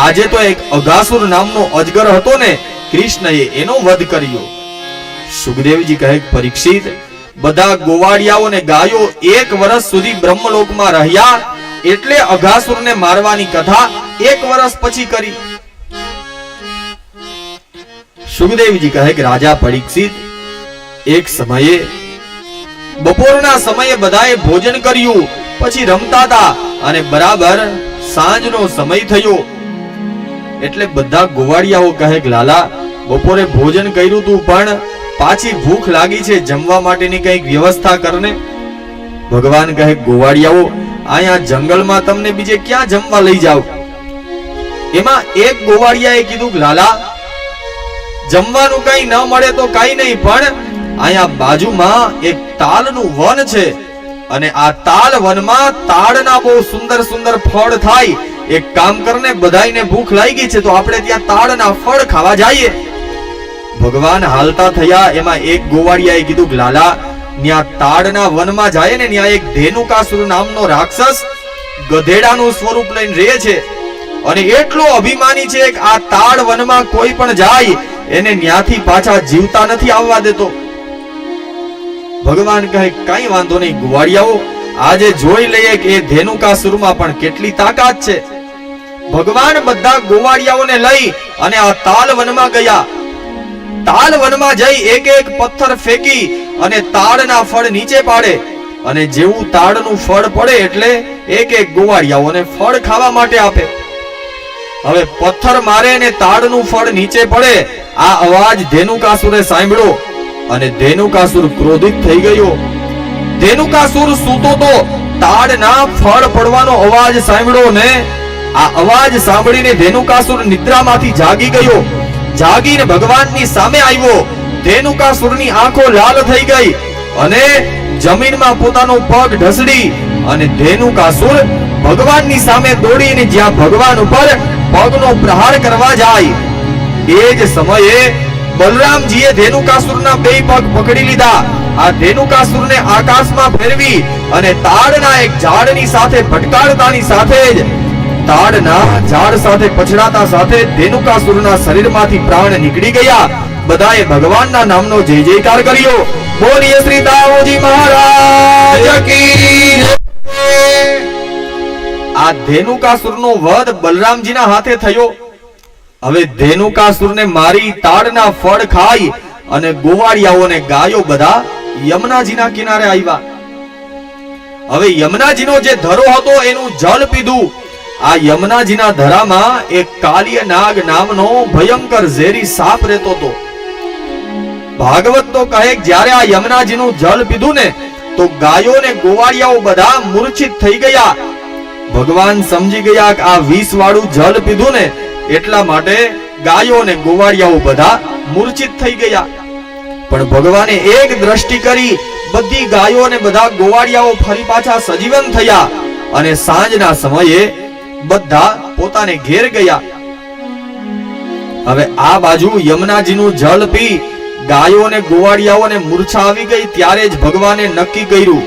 આજે તો એક અઘાસુર નામનો અજગર હતો ને, કૃષ્ણએ એનો વધ કર્યો. સુખદેવજી કહે, પરીક્ષિત, બધા ગોવાળિયાઓ ને ગાયો એક વર્ષ સુધી બ્રહ્મલોકમાં રહ્યા, એટલે અઘાસુરને મારવાની કથા એક વર્ષ પછી કરી. સુખદેવજી કહે કે રાજા પરીક્ષિત, એક સમયે બપોરના સમયે બધાએ ભોજન કર્યું, પછી રમતા હતા, અને બરાબર સાંજનો સમય થયો. એટલે બધા ગોવાળિયાઓ કહે કે લાલા, બપોરે ભોજન કર્યું તું પણ પાછી ભૂખ લાગી છે, જમવા માટેની કંઈક વ્યવસ્થા કરને. ભગવાન કહે, ગોવાળિયાઓ, અહીંયા જંગલમાં તમને બીજે ક્યાં જમવા લઈ જાવ? એમાં એક ગોવાળિયાએ કીધું, લાલા, જમવાનું કઈ ન મળે તો કઈ નહીં, પણ અહીંયા બાજુમાં એક તાલનું વન છે, અને આ તાલ વનમાં તાળના બહુ સુંદર સુંદર ફળ થાય. એક કામ કરને, બધાયને ભૂખ લાગી છે તો આપણે ત્યાં તાળના ફળ ખાવા જઈએ. ભગવાન હાલતા થયા, એમાં એક ગોવાળિયાએ કીધું, લાલા, ન્યા તાળના વનમાં જાય ને, ન્યા એક ધેનુકાસુર નામનો રાક્ષસ ગધેડાનું સ્વરૂપ લઈને રહે છે, અને એટલો અભિમાની છે કે આ તાળ વનમાં કોઈ પણ જાય એને ન્યાથી પાછા જીવતા નથી આવવા દેતો. ભગવાન કહે, કઈ વાંધો નહીં ગોવાળિયાઓ, આજે જોઈ લઈએ કે એ ધેનુકાસુરમાં પણ કેટલી તાકાત છે. ભગવાન બધા ગોવાળિયાઓને લઈ અને આ તાલ વનમાં ગયા. તાલ વનમાં જઈ એક એક પથ્થર ફેંકી અને તાળના ફળ નીચે પાડે, અને જેવું તાળનું ફળ પડે એટલે એક એક ગોવાળિયાઓને ફળ ખાવા માટે આપે. હવે પથ્થર મારે ને તાળનું ફળ નીચે પડે, આ અવાજ ધેનુકાસુરે સાંભળ્યો, અને ધેનુકાસુર ક્રોધિત થઈ ગયો. ધેનુકાસુર સૂતો તો તાડના ફળ પડવાનો અવાજ સાંભળ્યો ને આ અવાજ સાંભળીને ધેનુકાસુર નિદ્રામાંથી જાગી ગયો. જાગીને ભગવાનની સામે આવ્યો. ધેનુકાસુરની આંખો લાલ થઈ ગઈ અને જમીનમાં પોતાનો પગ ઢસડી અને ધેનુકાસુર ભગવાનની સામે દોડીને જ્યાં ભગવાન ઉપર પગનો પ્રહાર કરવા જાય એ જ સમયે બલરામજીએ ધેનુકાસુરના બે પગ પકડી લીધા. આ ધેનુકાસુરને આકાશમાં ફેરવી અને તાડના એક ઝાડની સાથે ભટકાડતાની સાથે જ તાડના ઝાડ સાથે પછડાતા સાથે ધેનુકાસુરના શરીરમાંથી પ્રાણ નીકળી ગયા. બધાએ ભગવાનના નામનો જય જયકાર કર્યો. બોલીએ શ્રી દાઉજી મહારાજ કી જય. આ ધેનુકાસુરનો વધ બલરામજીના હાથે થયો. હવે ધેનુકાસુરને મારી તાડના ફળ ખાઈ અને ગોવાળિયાઓ અને ગાયો બધા યમુનાજીના કિનારે આવ્યા. હવે યમુનાજીનો જે ધરો હતો એનું જળ પીધું. આ યમુનાજીના ધરામાં એક કાલિય નાગ નામનો ભયંકર ઝેરી સાપ રહેતો હતો. ભાગવત તો કહે કે જ્યારે આ યમુનાજીનું જળ પીધું ને તો ગાયો ને ગોવાળિયાઓ બધા મૂર્છિત થઈ ગયા. ભગવાન સમજી ગયા કે આ વિષ વાળું જળ પીધું ને એટલા માટે ગાયો અને ગોવાળિયાઓ બધા મૂર્છિત થઈ ગયા. પણ ભગવાને એક દ્રષ્ટિ કરી, બધી ગાયો અને બધા ગોવાળિયાઓ ફરી પાછા સજીવન થયા અને સાંજના સમયે બધા પોતાને ઘેર ગયા. હવે આ બાજુ યમુનાજીનું જળ પી ગાયો અને ગોવાળિયાઓને મૂર્છા આવી ગઈ. ત્યારે જ ભગવાને નક્કી કર્યું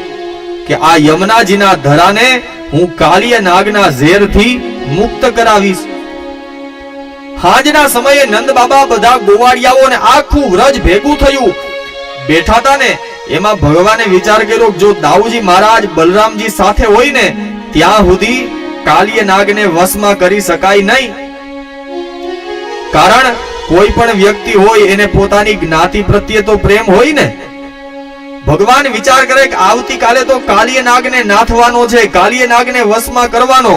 કે આ યમુનાજીના ધરાને હું કાલિય નાગના ઝેરથી મુક્ત કરાવીશ. હાજના સમયે નંદ બાબા બધા ગોવાળિયાઓ અને આખું વ્રજ ભેગું થયું. બેઠા હતા ને એમાં ભગવાને વિચાર કર્યો જો દાઉજી મહારાજ બલરામજી સાથે હોય ને ત્યાં સુધી કાલિય નાગને વશમાં કરી શકાય નહીં. કારણ કોઈ પણ વ્યક્તિ હોય એને પોતાની જ્ઞાતિ પ્રત્યે તો પ્રેમ હોય ને. ભગવાન વિચાર કરે કે આવતીકાલે તો કાલિય નાગને નાથવાનો છે, કાલિય નાગને વશમાં કરવાનો,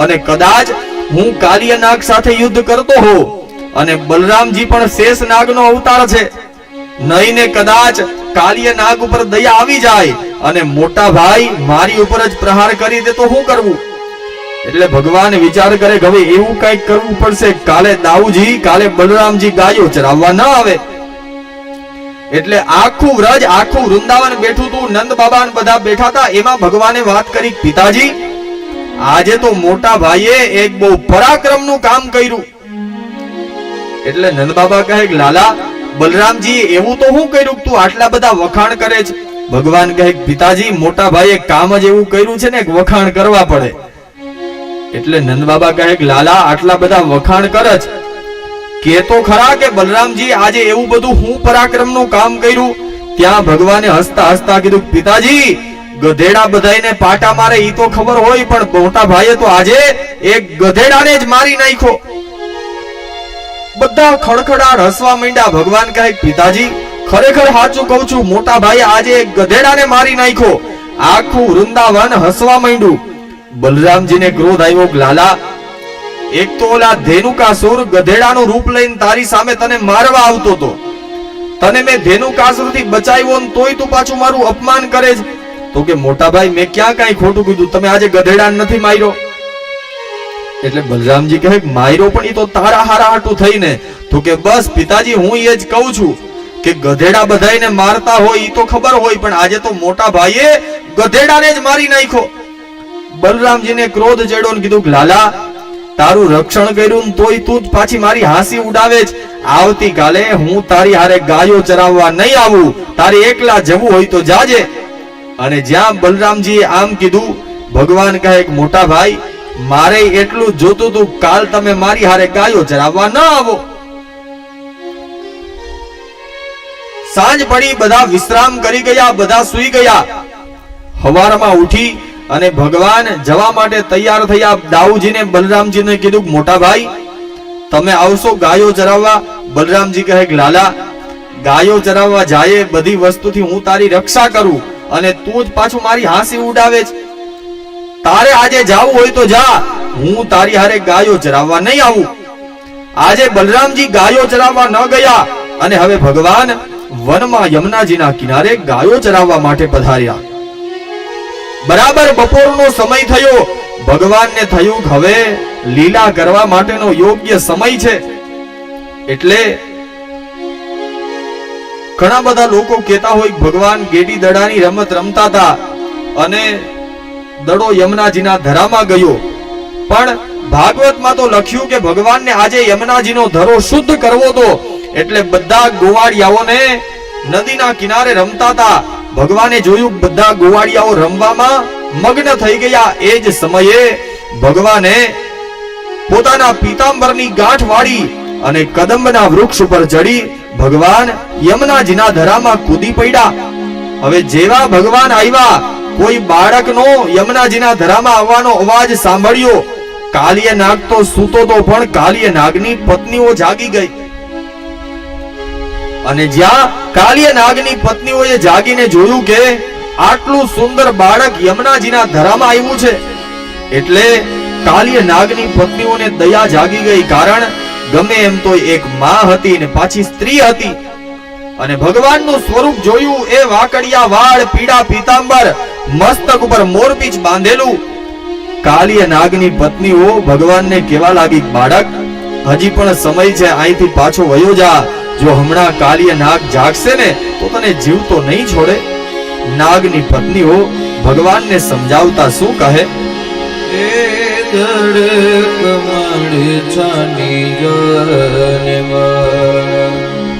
અને કદાચ હું કાલિય નાગ સાથે યુદ્ધ કરતો હો અને બલરામજી પણ શેષ નાગનો અવતાર છે, નહીં ને કદાચ કાલિય નાગ ઉપર દયા આવી જાય અને મોટા ભાઈ મારી ઉપર જ પ્રહાર કરી દે તો શું કરવું? એટલે ભગવાન વિચાર કરે કે હવે એવું કંઈક કરવું પડશે. કાલે દાઉજી કાલે બલરામજી ગાયો ચરાવવા ન આવે. એટલે આખું વ્રજ આખું વૃંદાવન બેઠું હતું. નંદ બાબા બધા બેઠા હતા. એમાં ભગવાને વાત કરી પિતાજી આજે તો મોટા ભાઈએ એક બહુ પરાક્રમનું કામ કર્યું. એટલે નંદ બાબા કહે કે લાલા બલરામજી એવું તો શું કર્યું તું આટલા બધા વખાણ કરે છે? ભગવાન કહે પિતાજી મોટા ભાઈએ કામ જ એવું કર્યું છે ને વખાણ કરવા પડે. એટલે નંદ બાબા કહે કે લાલા આટલા બધા વખાણ કરે છે કે તો ખરા કે બલરામજી આજે એવું બધું હું પરાક્રમનું કામ કર્યું? ત્યાં ભગવાને હસતા હસતા કીધું પિતાજી ગધેડા બધાઈને પાટા મારે ઈ તો ખબર હોય, પણ મોટા ભાઈએ તો આજે એક ગધેડાને જ મારી નાખ્યો. બધા ખડખડાટ હસવા માંડ્યા. ભગવાન કહે પિતાજી ખરેખર સાચું કહું છું, મોટા ભાઈએ આજે એક ગધેડાને મારી નાખ્યો. આખું વૃંદાવન હસવા માંડ્યું. બલરામજીને ક્રોધ આવ્યો કે લાલા એક તો ઓલા ધેનુકાસુર ગધેડાનું રૂપ લઈને તારી સામે તને મારવા આવતો હતો, તને મેં ધેનુકાસુરથી બચાવ્યો ને તોય તું પાછું મારું અપમાન કરે છે. તો કે મોટા ભાઈ મેં ક્યાં કાંઈ ખોટું કીધું, તમે આજે ગધેડાને નથી માર્યો. એટલે બલરામજી કહે માર્યો પણ એ તો તારા હારા હાટું થઈને. તો કે બસ પિતાજી હું એ જ કહું છું કે ગધેડા બધાઈને મારતા હોય એ તો ખબર હોય, પણ આજે તો મોટા ભાઈએ ગધેડાને જ મારી નાખ્યો. બલરામજીને ક્રોધ ચડ્યો ને કીધું લાલા તારું રક્ષણ કર્યું તોય તું જ પાછી મારી હાંસી ઉડાવે છે. આવતીકાલે હું તારી હારે ગાયો ચરાવવા નહીં આવું, તારે એકલા જવું હોય તો જાજે. અને જ્યાં બલરામજીએ આમ કીધું ભગવાન કહે મોટા ભાઈ મારે એટલું જોતું તું કાલ તમે મારી હારે ગાયો ચરાવવા ન આવો. સાંજ પડી બધા વિશ્રામ કરી ગયા, બધા સૂઈ ગયા. સવારમાં ઉઠી અને ભગવાન જવા માટે તૈયાર થયા. દાઉજીને બલરામજીને કીધું મોટા ભાઈ તમે આવશો ગાયો ચરાવવા? બલરામજી કહે લાલા ગાયો ચરાવવા જાય બધી વસ્તુથી હું તારી રક્ષા કરું અને તું જ પાછું મારી હાંસી ઉડાવે છે. તારે આજે જાવું હોય તો જા, હું તારી હારે ગાયો ચરાવવા નહીં આવું. આજે બલરામજી ગાયો ચરાવવા ન ગયા અને હવે ભગવાન વનમાં યમુનાજીના કિનારે ગાયો ચરાવવા માટે પધાર્યા. બરાબર બપોરનો સમય થયો. ભગવાનને થયું કે હવે લીલા કરવા માટેનો યોગ્ય સમય છે. એટલે ઘણા બધા લોકો કહેતા હોય ભગવાન ગેડી દડાની રમત રમતા હતા અને દડો યમુનાજીના ધરામાં ગયો. પણ ભાગવતમાં તો લખ્યું કે ભગવાનને આજે યમુનાજીનો ધરો શુદ્ધ કરવો હતો. એટલે બધા ગોવાળિયાઓને નદીના કિનારે રમતા હતા. ભગવાને જોયું બધા ગોવાળિયાઓ રમવામાં મગ્ન થઈ ગયા. એ જ સમયે ભગવાને પોતાના પીતાંબરની ગાંઠ વાળી અને કદંબના વૃક્ષ ઉપર ચડી ભગવાન યમુનાજીના ધરામાં કૂદી પડ્યા. હવે જેવા ભગવાન આવ્યા, કોઈ બાળકનો યમુનાજીના ધરામાં આવવાનો અવાજ સાંભળ્યો. કાલિય નાગ તો સૂતો તો, પણ કાલિય નાગની પત્નીઓ જાગી ગઈ. અને જ્યાં કાલિય નાગની પત્નીઓએ જાગીને જોયું કે આટલું સુંદર બાળક યમુનાજીના ધરામાં આવ્યું છે, એટલે કાલિય નાગની પત્નીઓને દયા જાગી ગઈ. કારણ ગમે એમ તો એક માં હતી ને પાછી સ્ત્રી હતી. અને ભગવાનનું સ્વરૂપ જોયું. એ વાકડિયા વાળ, પીળા પીતાંબર, મસ્તક ઉપર મોરપીંછ બાંધેલું. કાલિય નાગની પત્નીઓ ભગવાનને કહેવા લાગી, બાળક હજી પણ સમય છે, અહીંથી પાછો વયો જા. જો હમણાં કાલિય નાગ જાગશે ને તો તને જીવતો નહીં છોડે. નાગની પત્નીઓ ભગવાનને સમજાવતા શું કહે?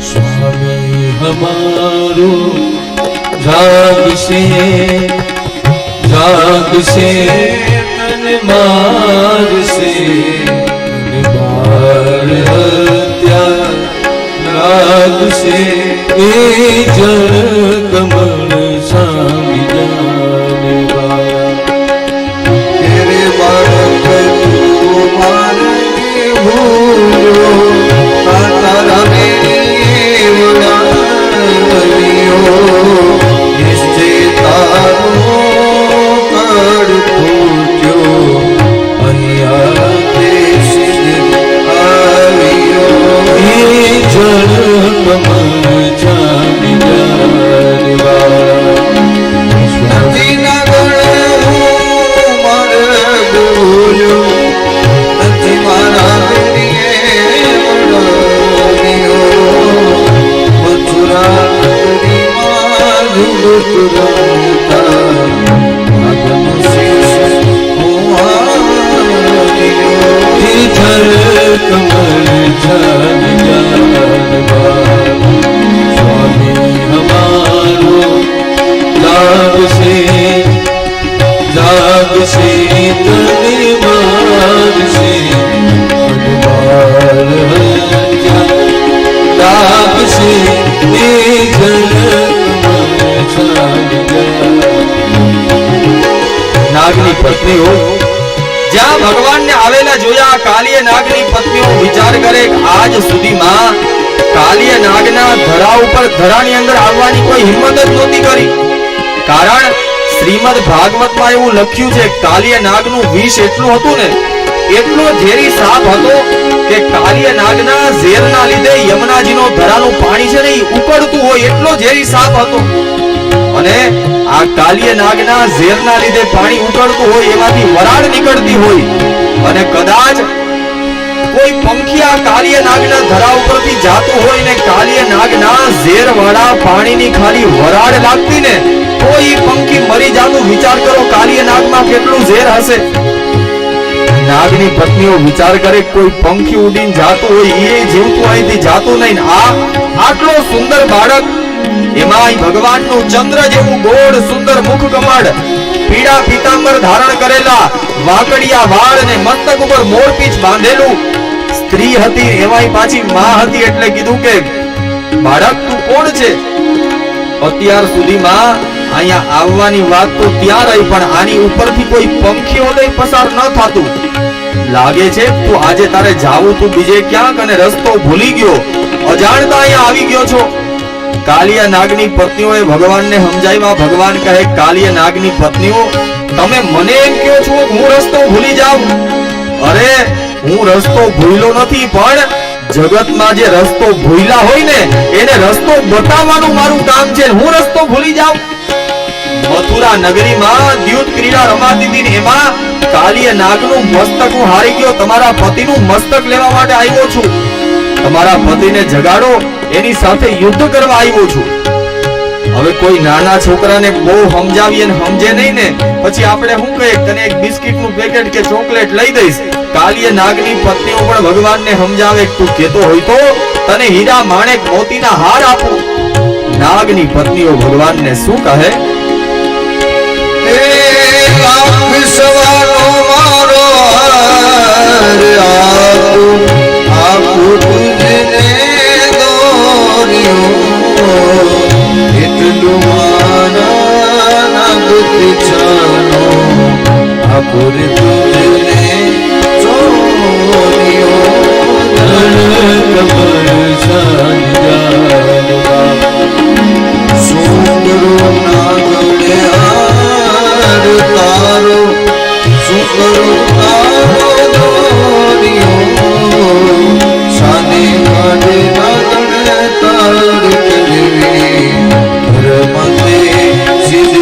સ્વામી હમારો જાગશે જાગશે તન મારશે બાળ હત્યા લાગશે એ જળ કમળ સામી જાને તેરે બાળક તું મારે ભૂલો તારા મેરી વડાલિયો નિશ્ચય તારો કડ ફૂટ્યો અહીંયા દેશ આવ્યો એ જળ કમળ જામી જાનવા નથી ના ગણ હું માર્ગ ભૂલ્યો નથી મારા પ્રિય વડાલિયો મથુરા નગરીમાં ઝુલતા આગનો શીશ હું હાર્યો એ જળ કમળ જામી જાનવા સ્વામી હમારો જાગશે જાગશે તને મારશે અનબાર હત્યા લાગશે એ જળ કમળ જામી નાગની પત્નીઓ જ્યાં ભગવાનને આવેલા જોયા. કાલિય નાગની પત્નીઓ વિચાર કરે કે આજ સુધીમાં કાલિય નાગના ધરા ઉપર ધરાની અંદર આવવાની કોઈ હિંમત જ નહોતી કરી. કારણ શ્રીમદ ભાગવતમાં એવું લખ્યું છે, કાલિય નાગનું વિષ એટલું હતું ને, એટલો ઝેરી સાપ હતો કે કાલિય નાગના ઝેરના લીધે યમુનાજીનો ધરાનું પાણી છે ને એ ઉકળતું હોય, એટલો ઝેરી સાપ હતો. અને આ કાલિય નાગના ઝેરના લીધે પાણી ઉકળતું હોય, એમાંથી વરાળ નીકળતી હોય. અને કદાચ કોઈ પંખી આ કાલિય નાગના ધરા ઉપરથી જાતું હોય ને કાલિય નાગના ઝેર વાળા પાણીની ખાલી વરાળ લાગતી ને તો એ પંખી મરી જાતું. વિચાર કરો કાલિય નાગમાં કેટલું ઝેર હશે. નાગની પત્નીઓ વિચાર કરે કોઈ પંખી ઉડીને જાતું હોય એ જીવતું અહીંથી જાતું નહીં. આટલો સુંદર બાળક, એમાંય ભગવાનનું ચંદ્ર જેવું ગોળ સુંદર મુખ કમળ, પીળા પીતાંબર ધારણ કરેલા, વાકડિયા વાળ ને મસ્તક ઉપર મોરપીંછ બાંધેલું. સ્ત્રી હતી એમાંય પાછી માં હતી. એટલે કીધું કે બાળક તું કોણ છે? અત્યાર સુધીમાં અહીંયા આવવાની વાત તો ત્યાં રહી, પણ આની ઉપરથી કોઈ પંખીઓને પસાર ન થાતું. લાગે છે તું આજે તારે જાવું તું બીજે ક્યાંક અને રસ્તો ભૂલી ગયો, અજાણતા અહીંયા આવી ગયો છો. કાલિય નાગની પત્નીઓએ ભગવાનને સમજાવ્યા. ભગવાન કહે, કાલિય નાગની પત્નીઓ તમે મને એમ કહો છો હું રસ્તો ભૂલી જાઉં? અરે હું રસ્તો ભૂલ્યો નથી, પણ જગતમાં જે રસ્તો ભૂલ્યા હોય ને એને રસ્તો બતાવવાનું મારું કામ છે. હું રસ્તો ભૂલી જાઉં? મથુરા નગરીમાં દ્યુત ક્રીડા રમાતી હતી ને એમાં કાલીય નાગનું મસ્તક હું હારી ગયો. તમારા પતિનું મસ્તક લેવા માટે આવ્યો છું. તમારા પતિને જગાડો, એની સાથે યુદ્ધ કરવા આવ્યો છું. હવે કોઈ નાના છોકરાને બહુ સમજાવીએ ને સમજે નહીં ને, પછી આપણે શું કહીએ, તને એક બિસ્કિટનું પેકેટ કે ચોકલેટ લઈ દઈશ. કાલીય નાગની પત્નીઓ પણ ભગવાનને સમજાવે, તું કહેતો હોય તો તને હીરા માણેક મોતીના હાર આપું. નાગની પત્નીઓ ભગવાનને શું કહે? લાખ સવાનો મારો હાર આપું તુજને દોર્યો, એટલું મારા નાગતી છાનો આપું તુજને ચોર્યો. સુંદરો નાગડે હાર તારો, સુંદરો તારો દોર્યો, સાની કાઢે નાગડે તાર કરવી, ધર્મને સિદ્ધ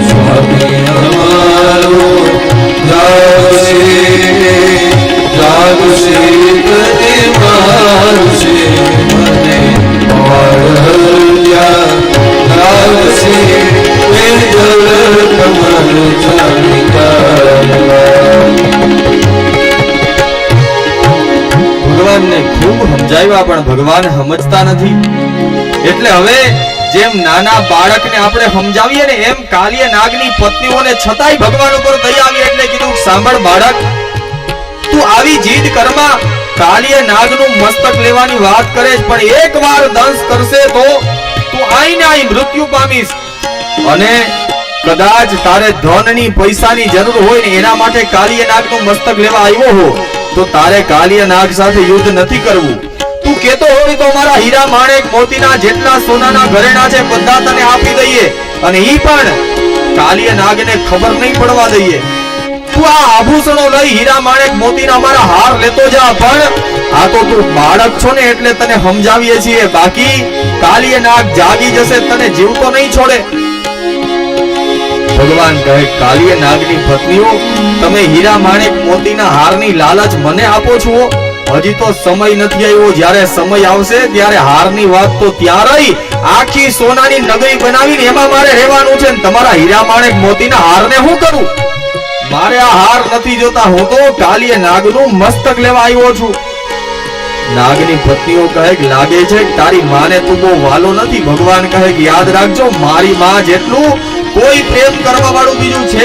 સ્વામી અમારો જાગશે કદે મારશે મને પાળ્યા, લાગશે એ જલ કમર ભગવાનને ખૂબ સમજાવ્યા પણ ભગવાન સમજતા નથી. એટલે હવે જેમ નાના બાળકને આપણે સમજાવીએ ને, એમ કાલીય નાગની પત્નીઓને છતાંય ભગવાન ઉપર દયા આવી. એટલે કીધું, સાંભળ બાળક, તું આવી જીદ કરમાં. કાલીય નાગનું મસ્તક લેવાની વાત કરે છે, પણ એકવાર દંશ કરશે તો તું આઈને આઈ મૃત્યુ પામીશ. અને કદાચ તારે ધનની પૈસાની જરૂર હોય ને, એના માટે કાલીય નાગનું મસ્તક લેવા આવ્યો હો, તો તારે કાલીય નાગ સાથે યુદ્ધ નથી કરવું. તું કેતો હોય તો મારા હીરા માણેક મોતીના જેટલા સોનાના ઘરેણા છે બધા તને આપી દઈએ, અને ઈ પણ કાલીય નાગને ખબર નહીં પડવા દઈએ. તું આ આભૂષણો લઈ હીરા માણેક મોતીના મારા હાર લેતો જા, પણ આ તો તું બાળક છો ને એટલે તને સમજાવીએ છીએ. બાકી કાલીય નાગ જાગી જશે, તને જીવતો નહીં છોડે. ભગવાન કહે, કાલીય નાગની પત્નીઓ, તમે હીરા માણેક મોતીના હારની લાલચ મને આપો છો. હજી તો સમય નથી આવ્યો. જ્યારે સમય આવશે ત્યારે હારની વાત તો ત્યાં રહી. આખી સોનાની નગરી બનાવીને એમાં મારે રહેવાનું છે. તમારા હીરા માણેક મોતીના હારને હું કરું? મારે આ હાર નથી જોતા. હું તો કાલીય નાગનું મસ્તક લેવા આવ્યો છું. નાગની પત્નીઓ કહે, લાગે છે કે તારી માને તું બહુ વાલો નથી. ભગવાન કહે, યાદ રાખજો, મારી માં જેટલું કોઈ પ્રેમ કરવા વાળું બીજું છે